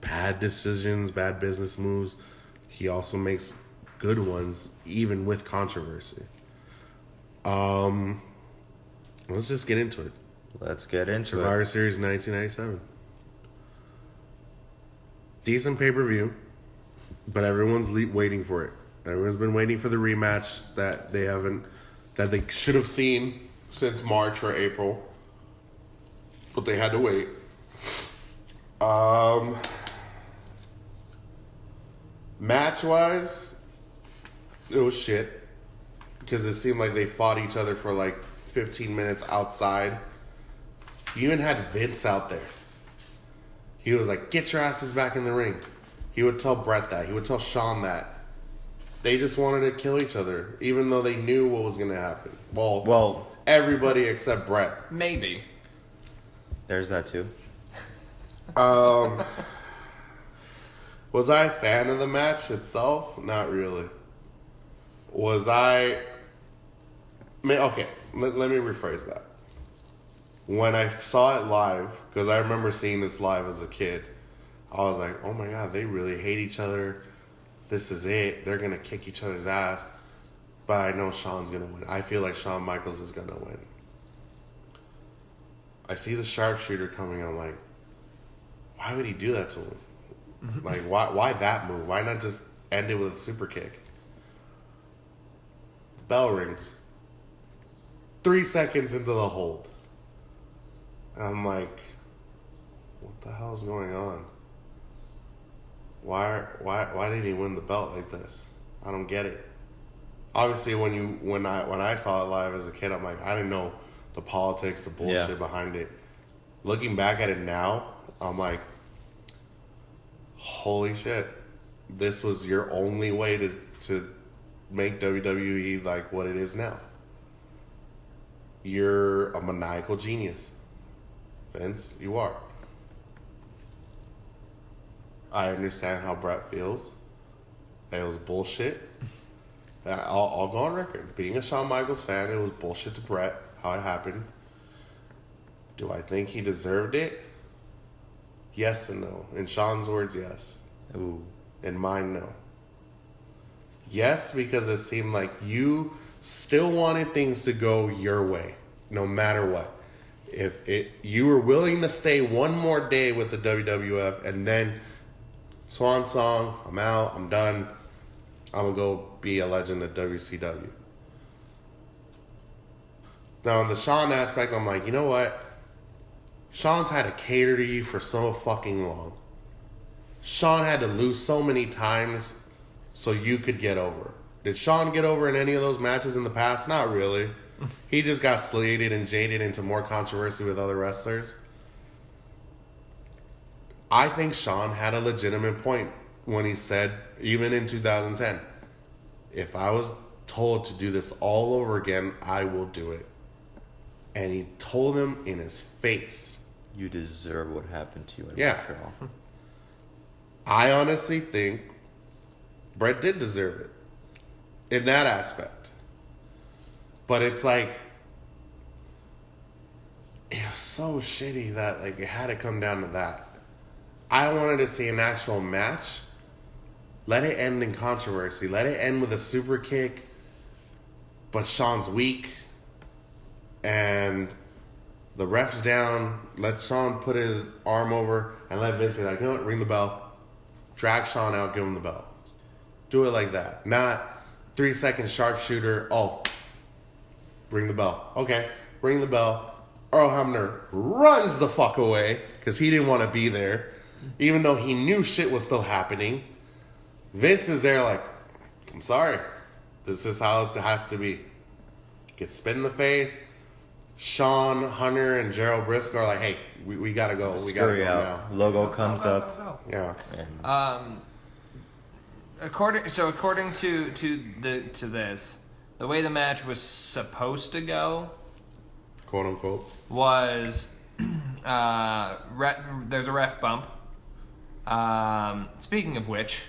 bad decisions, bad business moves. He also makes good ones, even with controversy. Let's just get into it. Let's get into Survivor it. Series 1997. Decent pay-per-view, but everyone's waiting for it. Everyone's been waiting for the rematch that they should have seen since March or April, but they had to wait. Match-wise, it was shit, because it seemed like they fought each other for like 15 minutes outside. You even had Vince out there. He was like, get your asses back in the ring. He would tell Brett that. He would tell Shawn that. They just wanted to kill each other, even though they knew what was going to happen. Well, everybody except Brett. Maybe. There's that too. Was I a fan of the match itself? Not really. Was I... Okay, let me rephrase that. When I saw it live, because I remember seeing this live as a kid, I was like, oh my God, they really hate each other. This is it. They're going to kick each other's ass. But I know Shawn's going to win. I feel like Shawn Michaels is going to win. I see the sharpshooter coming. I'm like, why would he do that to him? Like, why that move? Why not just end it with a super kick? Bell rings. 3 seconds into the hold. I'm like, what the hell's going on? Why did he win the belt like this? I don't get it. Obviously, when I saw it live as a kid, I'm like, I didn't know the politics, the bullshit behind it. Looking back at it now, I'm like, holy shit, this was your only way to make WWE like what it is now. You're a maniacal genius, Vince. You are. I understand how Brett feels. It was bullshit. I'll go on record. Being a Shawn Michaels fan, it was bullshit to Brett, how it happened. Do I think he deserved it? Yes and no. In Shawn's words, yes. Ooh. In mine, no. Yes, because it seemed like you still wanted things to go your way, no matter what. If you were willing to stay one more day with the WWF and then swan song, I'm out, I'm done, I'm going to go be a legend at WCW. Now, in the Shawn aspect, I'm like, you know what? Shawn's had to cater to you for so fucking long. Shawn had to lose so many times so you could get over. Did Shawn get over in any of those matches in the past? Not really. He just got slated and jaded into more controversy with other wrestlers. I think Shawn had a legitimate point when he said, even in 2010, if I was told to do this all over again, I will do it. And he told him in his face. You deserve what happened to you in Montreal. I honestly think Brett did deserve it in that aspect. But it's like, it was so shitty that like it had to come down to that. I wanted to see an actual match. Let it end in controversy. Let it end with a super kick. But Shawn's weak. And the ref's down. Let Shawn put his arm over and let Vince be like, you know what, ring the bell. Drag Shawn out, give him the belt. Do it like that. Not 3 second sharpshooter. Oh, ring the bell. Okay, ring the bell. Earl Hebner runs the fuck away because he didn't want to be there. Even though he knew shit was still happening. Vince is there like, I'm sorry. This is how it has to be. Get spit in the face. Shawn, Hunter, and Gerald Briscoe are like, hey, we gotta go. We gotta go now. Logo comes up. Yeah. according to this, the way the match was supposed to go, quote unquote, was there's a ref bump. Speaking of which,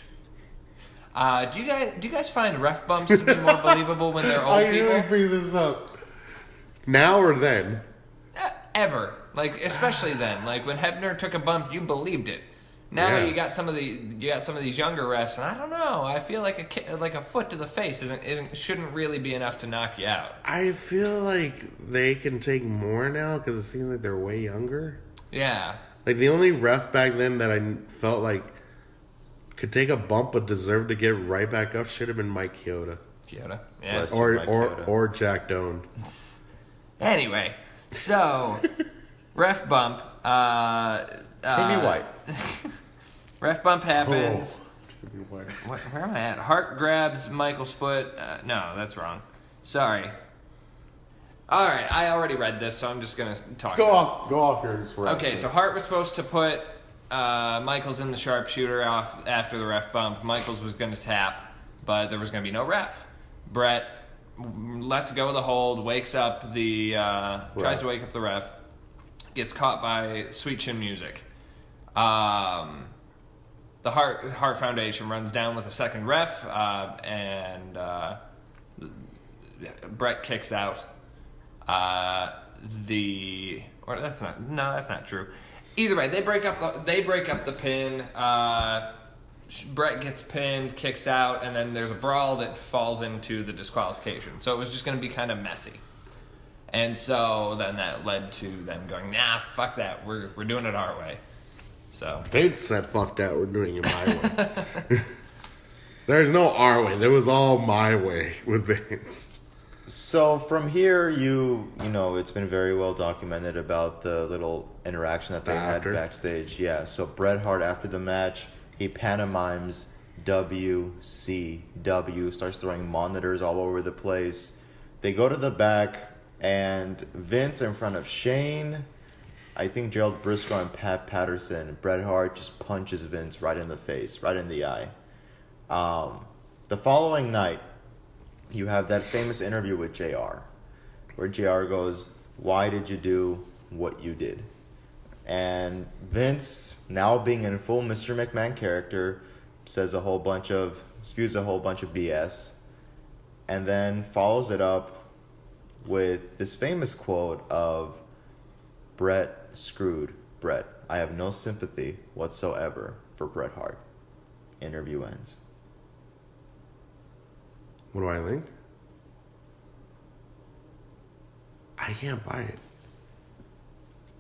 do you guys find ref bumps to be more believable when they're old people? I bring this up. Now or then? Ever. Like, especially then. Like, when Hebner took a bump, you believed it. Now Yeah. you got some of these younger refs, and I don't know. I feel like a foot to the face shouldn't really be enough to knock you out. I feel like they can take more now because it seems like they're way younger. Yeah. Like, the only ref back then that I felt like could take a bump but deserved to get right back up should have been Mike Chioda. Chioda. Yeah. Bless. Or Mike Chioda. or Jack Doan. Anyway, so ref bump. Timmy White. Ref bump happens. Timmy White. Where am I at? Hart grabs Michael's foot. No, that's wrong. Sorry. All right, I already read this, so I'm just gonna talk. Go off here. Okay, so Hart was supposed to put Michaels in the sharpshooter off after the ref bump. Michaels was gonna tap, but there was gonna be no ref. Brett lets go of the hold, wakes up tries to wake up the ref, gets caught by Sweet Chin Music. The Hart Foundation runs down with a second ref, and Brett kicks out. That's not true. Either way, they break up the pin. Brett gets pinned, kicks out, and then there's a brawl that falls into the disqualification. So it was just going to be kind of messy. And so then that led to them going, nah, fuck that. We're doing it our way. So Vince said, fuck that, we're doing it my way. There's no our way. There was all my way with Vince. So from here, you know, it's been very well documented about the little interaction that they had backstage. Yeah, so Bret Hart, after the match, he pantomimes WCW, starts throwing monitors all over the place. They go to the back, and Vince in front of Shane, I think Gerald Briscoe and Pat Patterson, Bret Hart just punches Vince right in the face, right in the eye. The following night, you have that famous interview with JR, where JR goes, why did you do what you did? And Vince, now being in full Mr. McMahon character, spews a whole bunch of BS, and then follows it up with this famous quote of, Bret screwed Bret. I have no sympathy whatsoever for Bret Hart. Interview ends. What do I think? I can't buy it.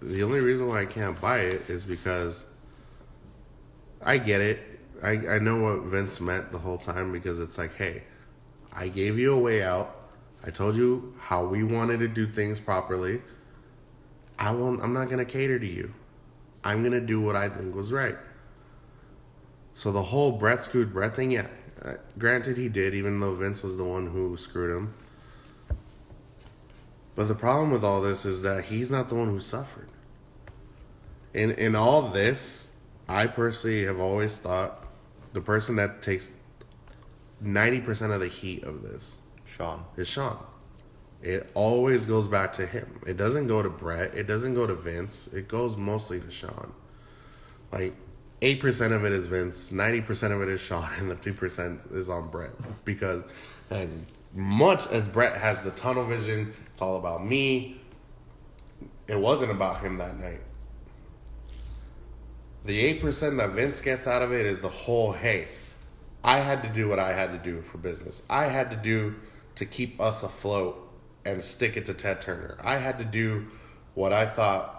The only reason why I can't buy it is because I get it. I know what Vince meant the whole time, because it's like, hey, I gave you a way out. I told you how we wanted to do things properly. I'm not going to cater to you. I'm going to do what I think was right. So the whole Bret screwed Bret thing, yeah. Granted, he did, even though Vince was the one who screwed him. But the problem with all this is that he's not the one who suffered. In all this, I personally have always thought the person that takes 90% of the heat of this is Shawn. It always goes back to him. It doesn't go to Bret. It doesn't go to Vince. It goes mostly to Shawn. Like, 8% of it is Vince, 90% of it is Shawn, and the 2% is on Bret. Because as much as Bret has the tunnel vision, it's all about me, it wasn't about him that night. The 8% that Vince gets out of it is the whole, hey, I had to do what I had to do for business. I had to do to keep us afloat and stick it to Ted Turner. I had to do what I thought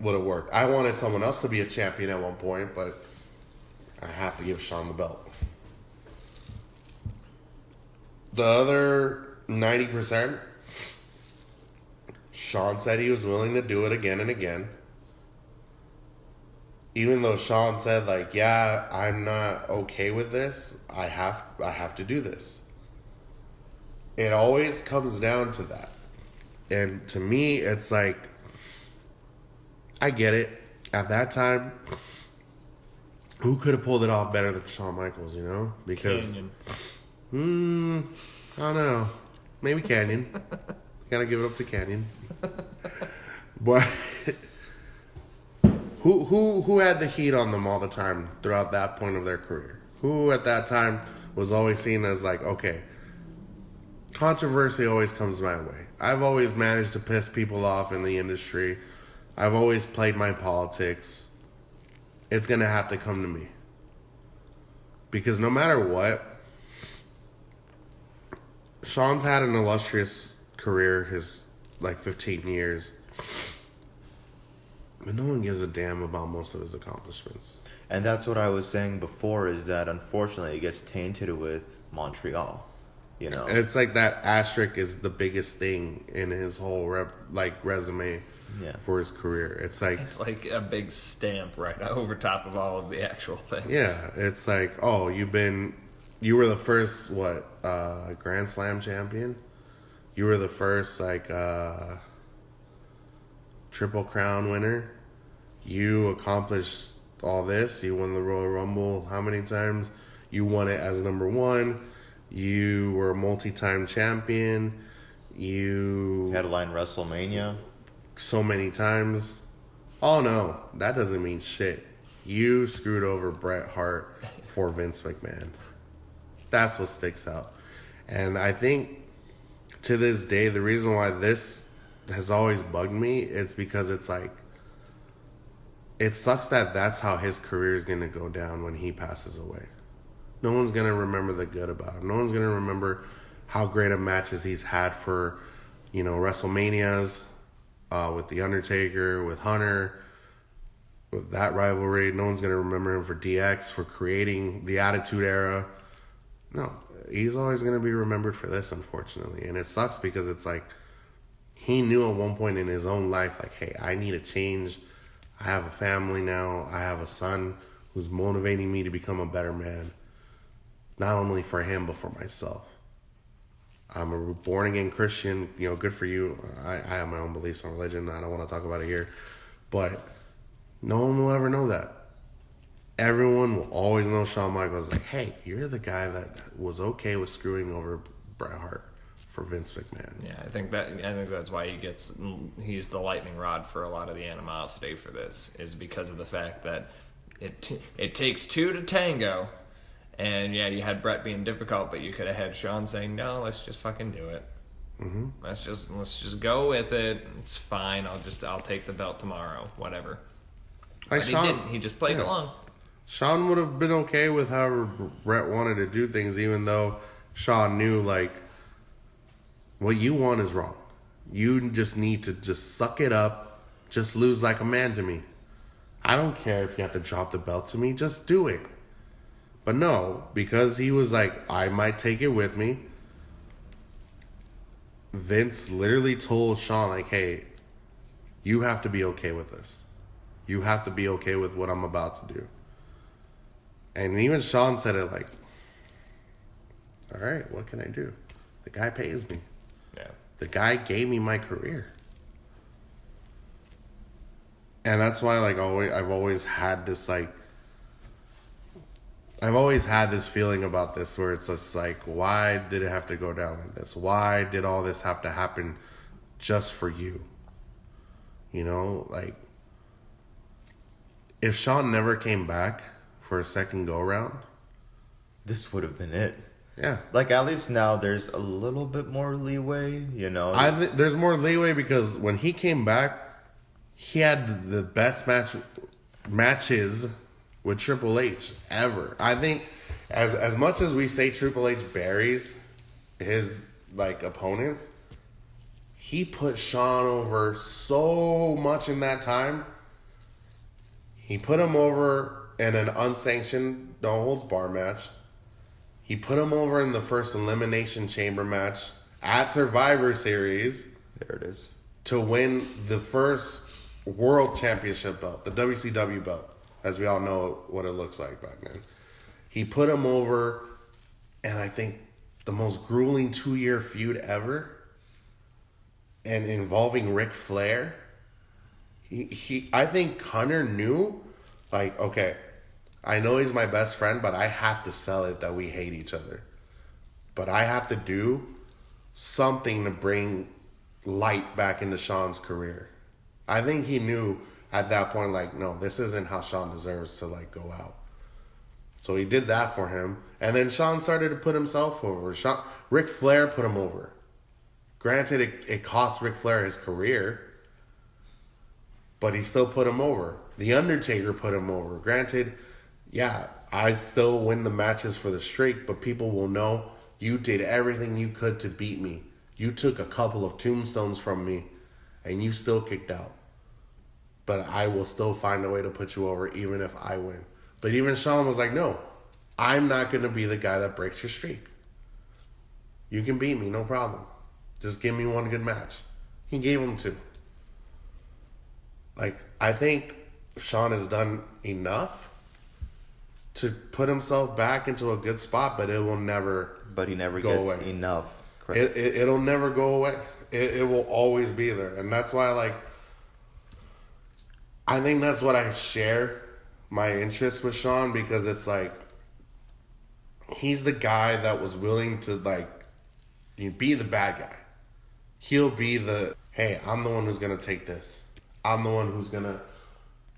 would have worked. I wanted someone else to be a champion at one point, but I have to give Shawn the belt. The other 90%, Shawn said he was willing to do it again and again. Even though Shawn said, like, yeah, I'm not okay with this, I have to do this. It always comes down to that. And to me, it's like, I get it. At that time, who could have pulled it off better than Shawn Michaels, you know? Because, Canyon. I don't know. Maybe Canyon. Gotta give it up to Canyon. But who had the heat on them all the time throughout that point of their career? Who at that time was always seen as like, okay, controversy always comes my way. I've always managed to piss people off in the industry. I've always played my politics. It's going to have to come to me. Because no matter what, Shawn's had an illustrious career, his like 15 years. But no one gives a damn about most of his accomplishments. And that's what I was saying before, is that unfortunately it gets tainted with Montreal. You know, It's like that asterisk is the biggest thing in his whole resume for his career. It's like a big stamp right over top of all of the actual things. yeah, it's like, oh, you were the first Grand Slam champion. You were the first Triple Crown winner. You accomplished all this. You won the Royal Rumble how many times? You won it as number one. You were a multi-time champion. You headline WrestleMania so many times. Oh no, that doesn't mean shit. You screwed over Bret Hart for Vince McMahon. That's what sticks out. And I think to this day, the reason why this has always bugged me is because it's like, it sucks that that's how his career is going to go down when he passes away. No one's going to remember the good about him. No one's going to remember how great of matches he's had for, WrestleManias, with The Undertaker, with Hunter, with that rivalry. No one's going to remember him for DX, for creating the Attitude Era. No, he's always going to be remembered for this, unfortunately. And it sucks because it's like, he knew at one point in his own life, like, hey, I need a change. I have a family now. I have a son who's motivating me to become a better man. Not only for him, but for myself. I'm a born-again Christian. Good for you. I have my own beliefs on religion. I don't want to talk about it here. But no one will ever know that. Everyone will always know Shawn Michaels. Like, hey, you're the guy that was okay with screwing over Bret Hart for Vince McMahon. Yeah, I think that's why he's the lightning rod for a lot of the animosity for this, is because of the fact that it takes two to tango. And yeah, you had Bret being difficult, but you could have had Shawn saying, "No, let's just fucking do it. Mm-hmm. Let's just go with it. It's fine. I'll take the belt tomorrow. Whatever." But he didn't. He just played along. Shawn would have been okay with however Bret wanted to do things, even though Shawn knew, like, what you want is wrong. You just need to just suck it up. Just lose like a man to me. I don't care if you have to drop the belt to me. Just do it. But no, because he was like, I might take it with me. Vince literally told Shawn, like, hey, you have to be okay with this. You have to be okay with what I'm about to do. And even Shawn said it like, all right, what can I do? The guy pays me. Yeah. The guy gave me my career. And that's why, like, I've always had this, like, I've always had this feeling about this where it's just like, why did it have to go down like this? Why did all this have to happen just for you? Like, if Shawn never came back for a second go-round, this would have been it. Yeah. Like, at least now there's a little bit more leeway, I think there's more leeway because when he came back, he had the best matches with Triple H ever. I think as much as we say Triple H buries his, like, opponents, he put Shawn over so much in that time. He put him over in an unsanctioned no holds bar match. He put him over in the first Elimination Chamber match at Survivor Series. There it is. To win the first World Championship belt, the WCW belt, as we all know what it looks like back then. He put him over, and I think the most grueling 2-year feud ever, and involving Ric Flair. I think Hunter knew, like, okay, I know he's my best friend, but I have to sell it that we hate each other. But I have to do something to bring light back into Sean's career. I think he knew at that point, like, no, this isn't how Sean deserves to, like, go out. So he did that for him. And then Sean started to put himself over. Ric Flair put him over. Granted, it cost Ric Flair his career, but he still put him over. The Undertaker put him over. Granted, yeah, I still win the matches for the streak, but people will know you did everything you could to beat me. You took a couple of tombstones from me, and you still kicked out. But I will still find a way to put you over even if I win. But even Sean was like, no, I'm not going to be the guy that breaks your streak. You can beat me, no problem. Just give me one good match. He gave him two. Like, I think Sean has done enough to put himself back into a good spot, but it will never But he never go gets away. enough. It'll never go away. It will always be there. And that's why, like, I think that's what I share my interest with Sean, because it's like, he's the guy that was willing to, like, be the bad guy. He'll be the, hey, I'm the one who's going to take this. I'm the one who's going to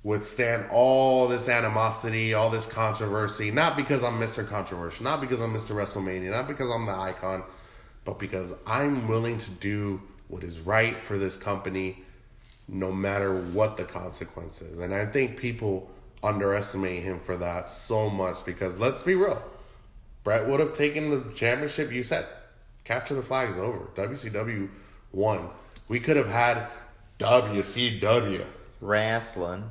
withstand all this animosity, all this controversy, not because I'm Mr. Controversial, not because I'm Mr. WrestleMania, not because I'm the icon, but because I'm willing to do what is right for this company, no matter what the consequences. And I think people underestimate him for that so much, because let's be real, Brett would have taken the championship. You said capture the flag is over. WCW won. We could have had WCW Wrestling.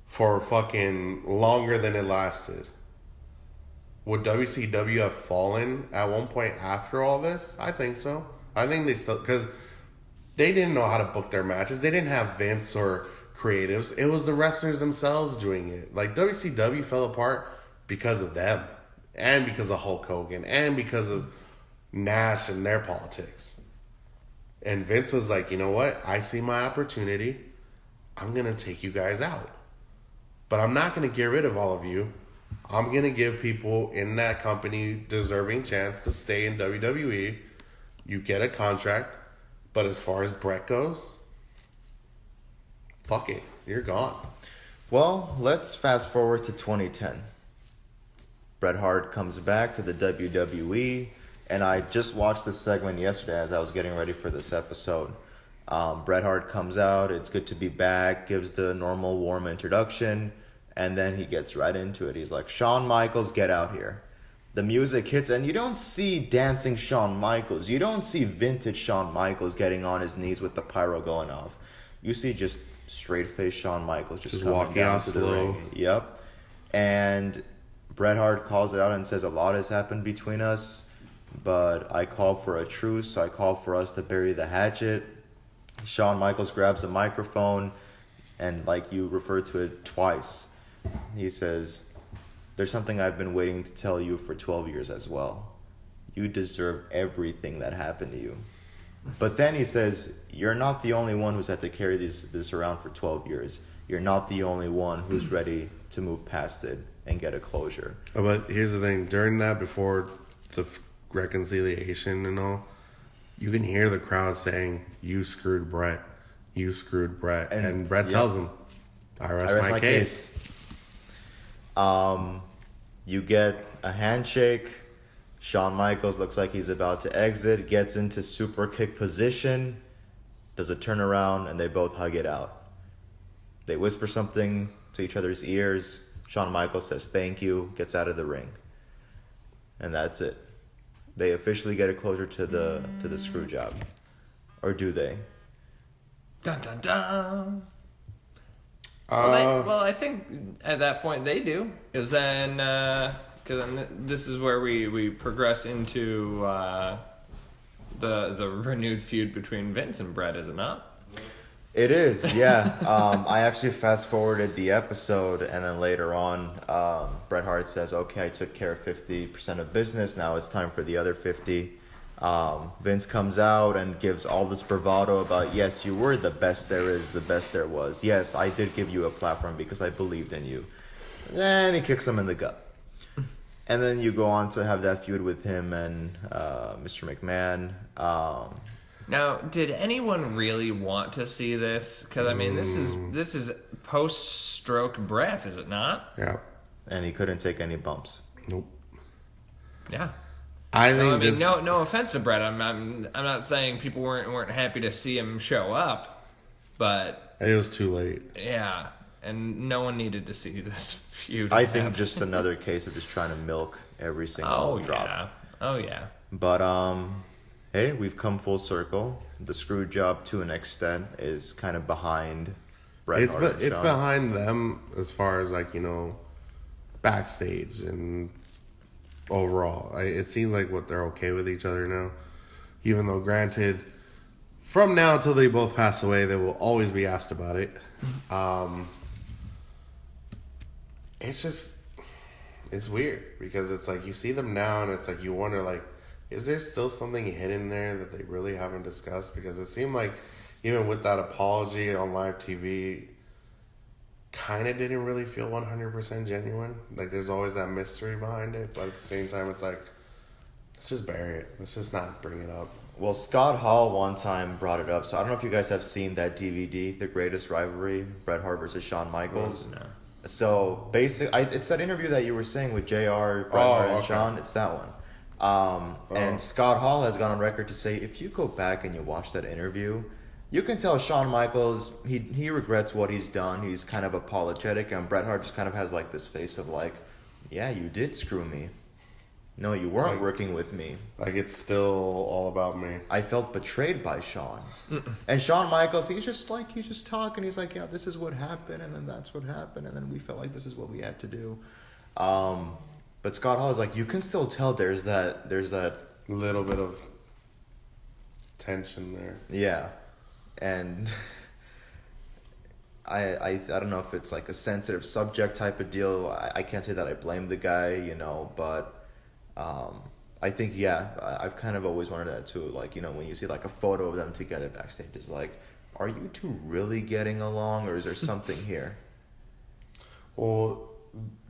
for fucking longer than it lasted. Would WCW have fallen at one point after all this? I think so. I think they still, because they didn't know how to book their matches. They didn't have Vince or creatives. It was the wrestlers themselves doing it. Like, WCW fell apart because of them, and because of Hulk Hogan, and because of Nash and their politics. And Vince was like, you know what? I see my opportunity. I'm going to take you guys out. But I'm not going to get rid of all of you. I'm going to give people in that company deserving chance to stay in WWE. You get a contract. But as far as Brett goes, fuck it. You're gone. Well, let's fast forward to 2010. Bret Hart comes back to the WWE, and I just watched this segment yesterday as I was getting ready for this episode. Bret Hart comes out, it's good to be back, gives the normal warm introduction, and then he gets right into it. He's like, Shawn Michaels, get out here. The music hits, and you don't see dancing Shawn Michaels. You don't see vintage Shawn Michaels getting on his knees with the pyro going off. You see just straight-faced Shawn Michaels just coming walking down out to the slow. ring. Yep. And Bret Hart calls it out and says, a lot has happened between us, but I call for a truce. I call for us to bury the hatchet. Shawn Michaels grabs a microphone, and like you referred to it twice, he says, there's something I've been waiting to tell you for 12 years as well. You deserve everything that happened to you. But then he says, you're not the only one who's had to carry this around for 12 years. You're not the only one who's ready to move past it and get a closure. But here's the thing. During that, before the reconciliation and all, you can hear the crowd saying, you screwed Brett. You screwed Brett. And Brett tells him, I rest my case. You get a handshake. Shawn Michaels looks like he's about to exit, gets into super kick position, does a turnaround, and they both hug it out. They whisper something to each other's ears. Shawn Michaels says thank you, gets out of the ring. And that's it. They officially get a closure to the screw job. Or do they? Dun dun dun. Uh, Well, I think at that point they do, because then this is where we progress into the renewed feud between Vince and Brett, is it not? It is, yeah. I actually fast forwarded the episode, and then later on, Bret Hart says, okay, I took care of 50% of business, now it's time for the other 50. Vince comes out and gives all this bravado about, yes, you were the best there is, the best there was. Yes, I did give you a platform because I believed in you. and he kicks him in the gut. And then you go on to have that feud with him and Mr. McMahon. Now, did anyone really want to see this? Because I mean, this is post-stroke Brett, is it not? Yeah. And he couldn't take any bumps. Nope. Yeah. I So, think no offense to Brett. I'm not saying people weren't happy to see him show up, but it was too late. yeah, and no one needed to see this feud. I think happen. just another case of just trying to milk every single drop. Yeah. Oh yeah. But hey, we've come full circle. The screw job, to an extent, is kind of behind Bret Hart and It's Shawn. behind them as far as like, you know, backstage and overall. It seems like what they're okay with each other now. Even though, granted, from now until they both pass away, they will always be asked about it. It's weird because it's like you see them now and it's like you wonder, like, is there still something hidden there that they really haven't discussed? Because it seemed like even with that apology on live TV, kind of didn't really feel 100% genuine. Like there's always that mystery behind it, but at the same time it's like, let's just bury it. Let's just not bring it up. Well, Scott Hall one time brought it up. So I don't know if you guys have seen that DVD, The Greatest Rivalry, Bret Hart versus Shawn Michaels. No. So basically, it's that interview that you were saying with JR, Bret Hart, and okay. Shawn. It's that one. And Scott Hall has gone on record to say, if you go back and you watch that interview, you can tell Shawn Michaels, he regrets what he's done. He's kind of apologetic, and Bret Hart just kind of has like this face of like, yeah, you did screw me. No, you weren't working with me. Like it's still all about me. I felt betrayed by Shawn. And Shawn Michaels, he's just talking. He's like, yeah, this is what happened, and then that's what happened, and then we felt like this is what we had to do. But Scott Hall is like, you can still tell there's that Little bit of tension there. yeah. And I don't know if it's like a sensitive subject type of deal. I can't say that I blame the guy, you know, but I think, yeah, I've kind of always wondered that too. Like, you know, when you see like a photo of them together backstage, it's like, are you two really getting along, or is there something here? Well,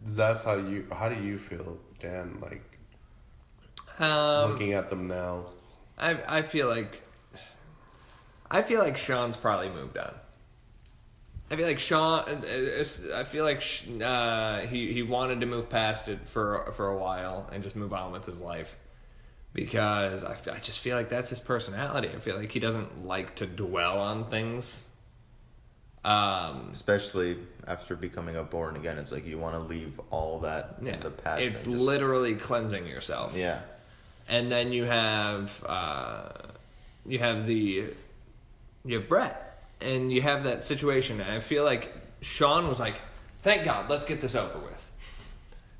that's how do you feel, Dan? Like looking at them now. I feel like Sean's probably moved on. I feel like he wanted to move past it for a while and just move on with his life, because I just feel like that's his personality. I feel like he doesn't like to dwell on things. Especially after becoming a born again, it's like you want to leave all that in the past. It's and just, literally cleansing yourself. yeah. And then you have Brett, and you have that situation. And I feel like Shawn was like, "Thank God, let's get this over with.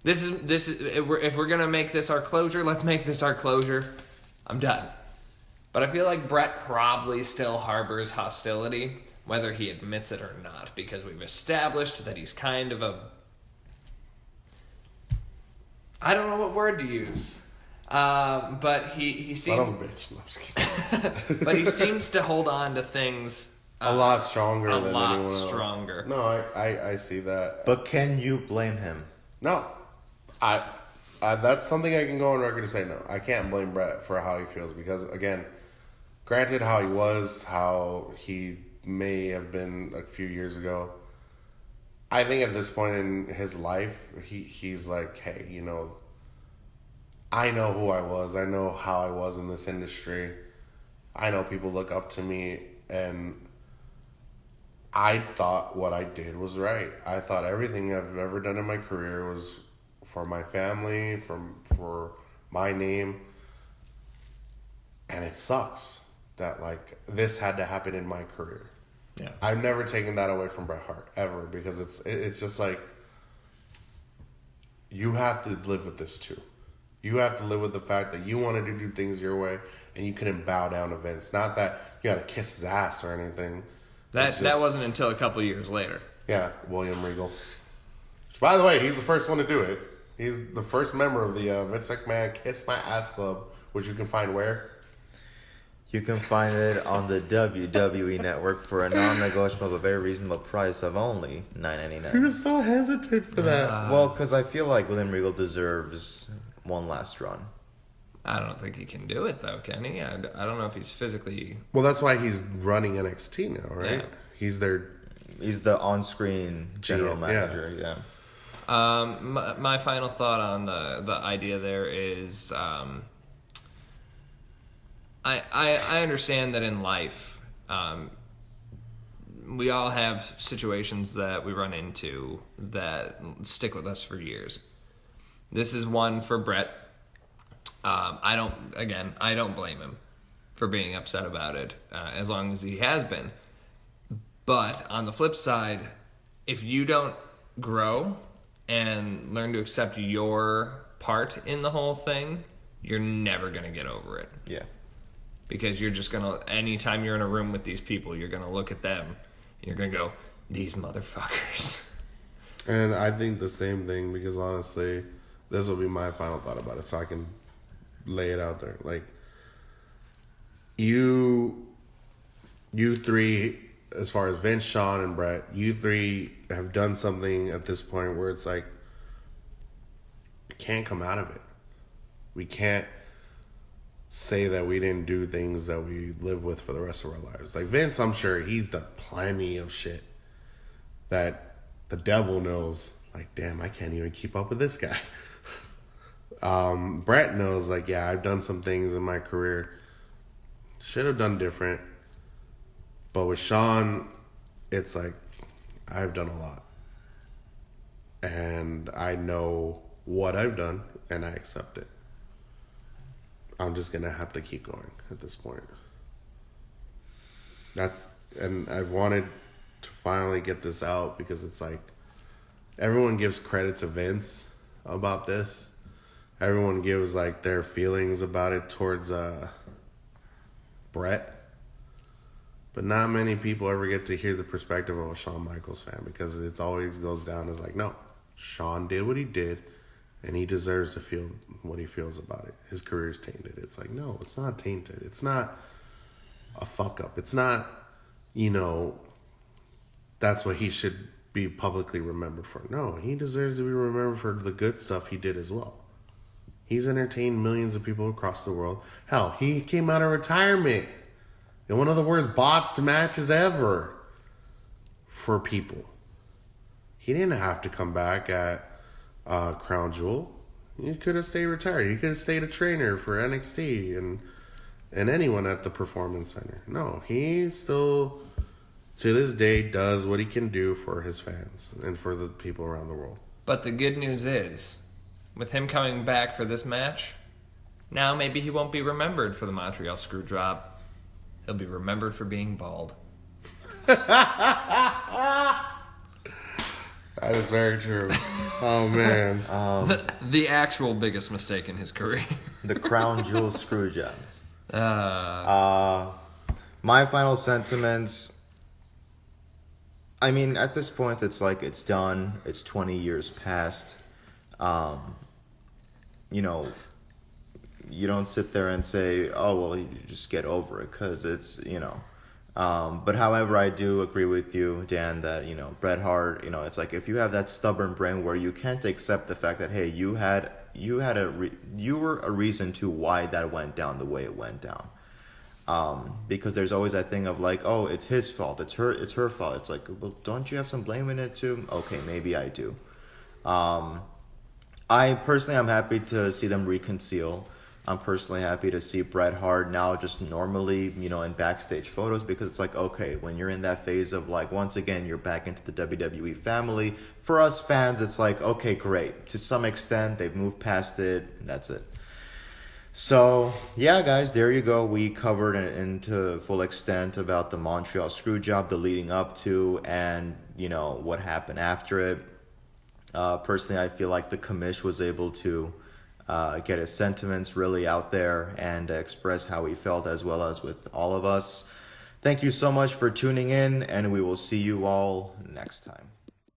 This is if we're gonna make this our closure, let's make this our closure. I'm done." But I feel like Brett probably still harbors hostility, whether he admits it or not, because we've established that he's kind of a, I don't know what word to use. But he seems, Son of a bitch. No, I'm just kidding. but he seems to hold on to things A lot stronger a than lot anyone else. stronger. No, I see that. But can you blame him? No, I that's something I can go on record to say. No, I can't blame Brett for how he feels, because again, granted, how he was, how he may have been a few years ago. I think at this point in his life, he's like, hey, you know, I know who I was. I know how I was in this industry. I know people look up to me, and I thought what I did was right. I thought everything I've ever done in my career was for my family, for my name. And it sucks that like this had to happen in my career. Yeah. I've never taken that away from Bret Hart ever, because it's just like you have to live with this too. You have to live with the fact that you wanted to do things your way and you couldn't bow down to Vince. Not that you had to kiss his ass or anything. That wasn't until a couple years later. Yeah, William Regal. Which, by the way, he's the first one to do it. He's the first member of the Vince McMahon Kiss My Ass Club, which you can find where? You can find it on the WWE Network for a non-negotiable but very reasonable price of only He $9.99. was so hesitant for that. Well, because I feel like William Regal deserves one last run. I don't think he can do it though, can he? I don't know if he's physically. Well, that's why he's running NXT now, right? Yeah. He's their He's the on-screen general GM, manager. Yeah. My final thought on the idea there is, I understand that in life, we all have situations that we run into that stick with us for years. This is one for Brett. I don't blame him for being upset about it, as long as he has been. But on the flip side, if you don't grow and learn to accept your part in the whole thing, you're never going to get over it. Yeah. Because you're just going to, anytime you're in a room with these people, you're going to look at them and you're going to go, these motherfuckers. And I think the same thing, because honestly, this will be my final thought about it, so I can lay it out there. Like, you three, as far as Vince, Sean, and Brett, you three have done something at this point where it's like, we can't come out of it. We can't say that we didn't do things that we live with for the rest of our lives. Like Vince, I'm sure he's done plenty of shit that the devil knows. Like, damn, I can't even keep up with this guy. Brett knows, like, yeah, I've done some things in my career should have done different. But with Sean, it's like, I've done a lot. And I know what I've done, and I accept it. I'm just going to have to keep going at this point. And I've wanted to finally get this out, because it's like, everyone gives credit to Vince about this. Everyone gives, like, their feelings about it towards Brett. But not many people ever get to hear the perspective of a Shawn Michaels fan, because it always goes down as like, no, Shawn did what he did, and he deserves to feel what he feels about it. His career's tainted. It's like, no, it's not tainted. It's not a fuck up. It's not, that's what he should be publicly remembered for. No, he deserves to be remembered for the good stuff he did as well. He's entertained millions of people across the world. Hell, he came out of retirement in one of the worst botched matches ever for people. He didn't have to come back at Crown Jewel. He could have stayed retired. He could have stayed a trainer for NXT and anyone at the Performance Center. No, he still, to this day, does what he can do for his fans and for the people around the world. But the good news is, with him coming back for this match, now maybe he won't be remembered for the Montreal Screwjob. He'll be remembered for being bald. That is very true. Oh, man. The actual biggest mistake in his career. The Crown Jewel Screwjob. My final sentiments. I mean, at this point, it's like, it's done. It's 20 years past. You don't sit there and say, oh, well, you just get over it, because it's, but however, I do agree with you, Dan, that, Bret Hart, it's like, if you have that stubborn brain where you can't accept the fact that, hey, you were a reason to why that went down the way it went down. Because there's always that thing of like, oh, it's his fault, it's her fault. It's like, well, don't you have some blame in it too? Okay, maybe I do. I personally, I'm happy to see them reconcile. I'm personally happy to see Bret Hart now just normally, in backstage photos, because it's like, okay, when you're in that phase of like, once again, you're back into the WWE family. For us fans, it's like, okay, great. To some extent, they've moved past it. That's it. So, yeah, guys, there you go. We covered it into full extent about the Montreal Screwjob, the leading up to, and, what happened after it. Personally, I feel like the Commish was able to get his sentiments really out there and express how he felt, as well as with all of us. Thank you so much for tuning in, and we will see you all next time.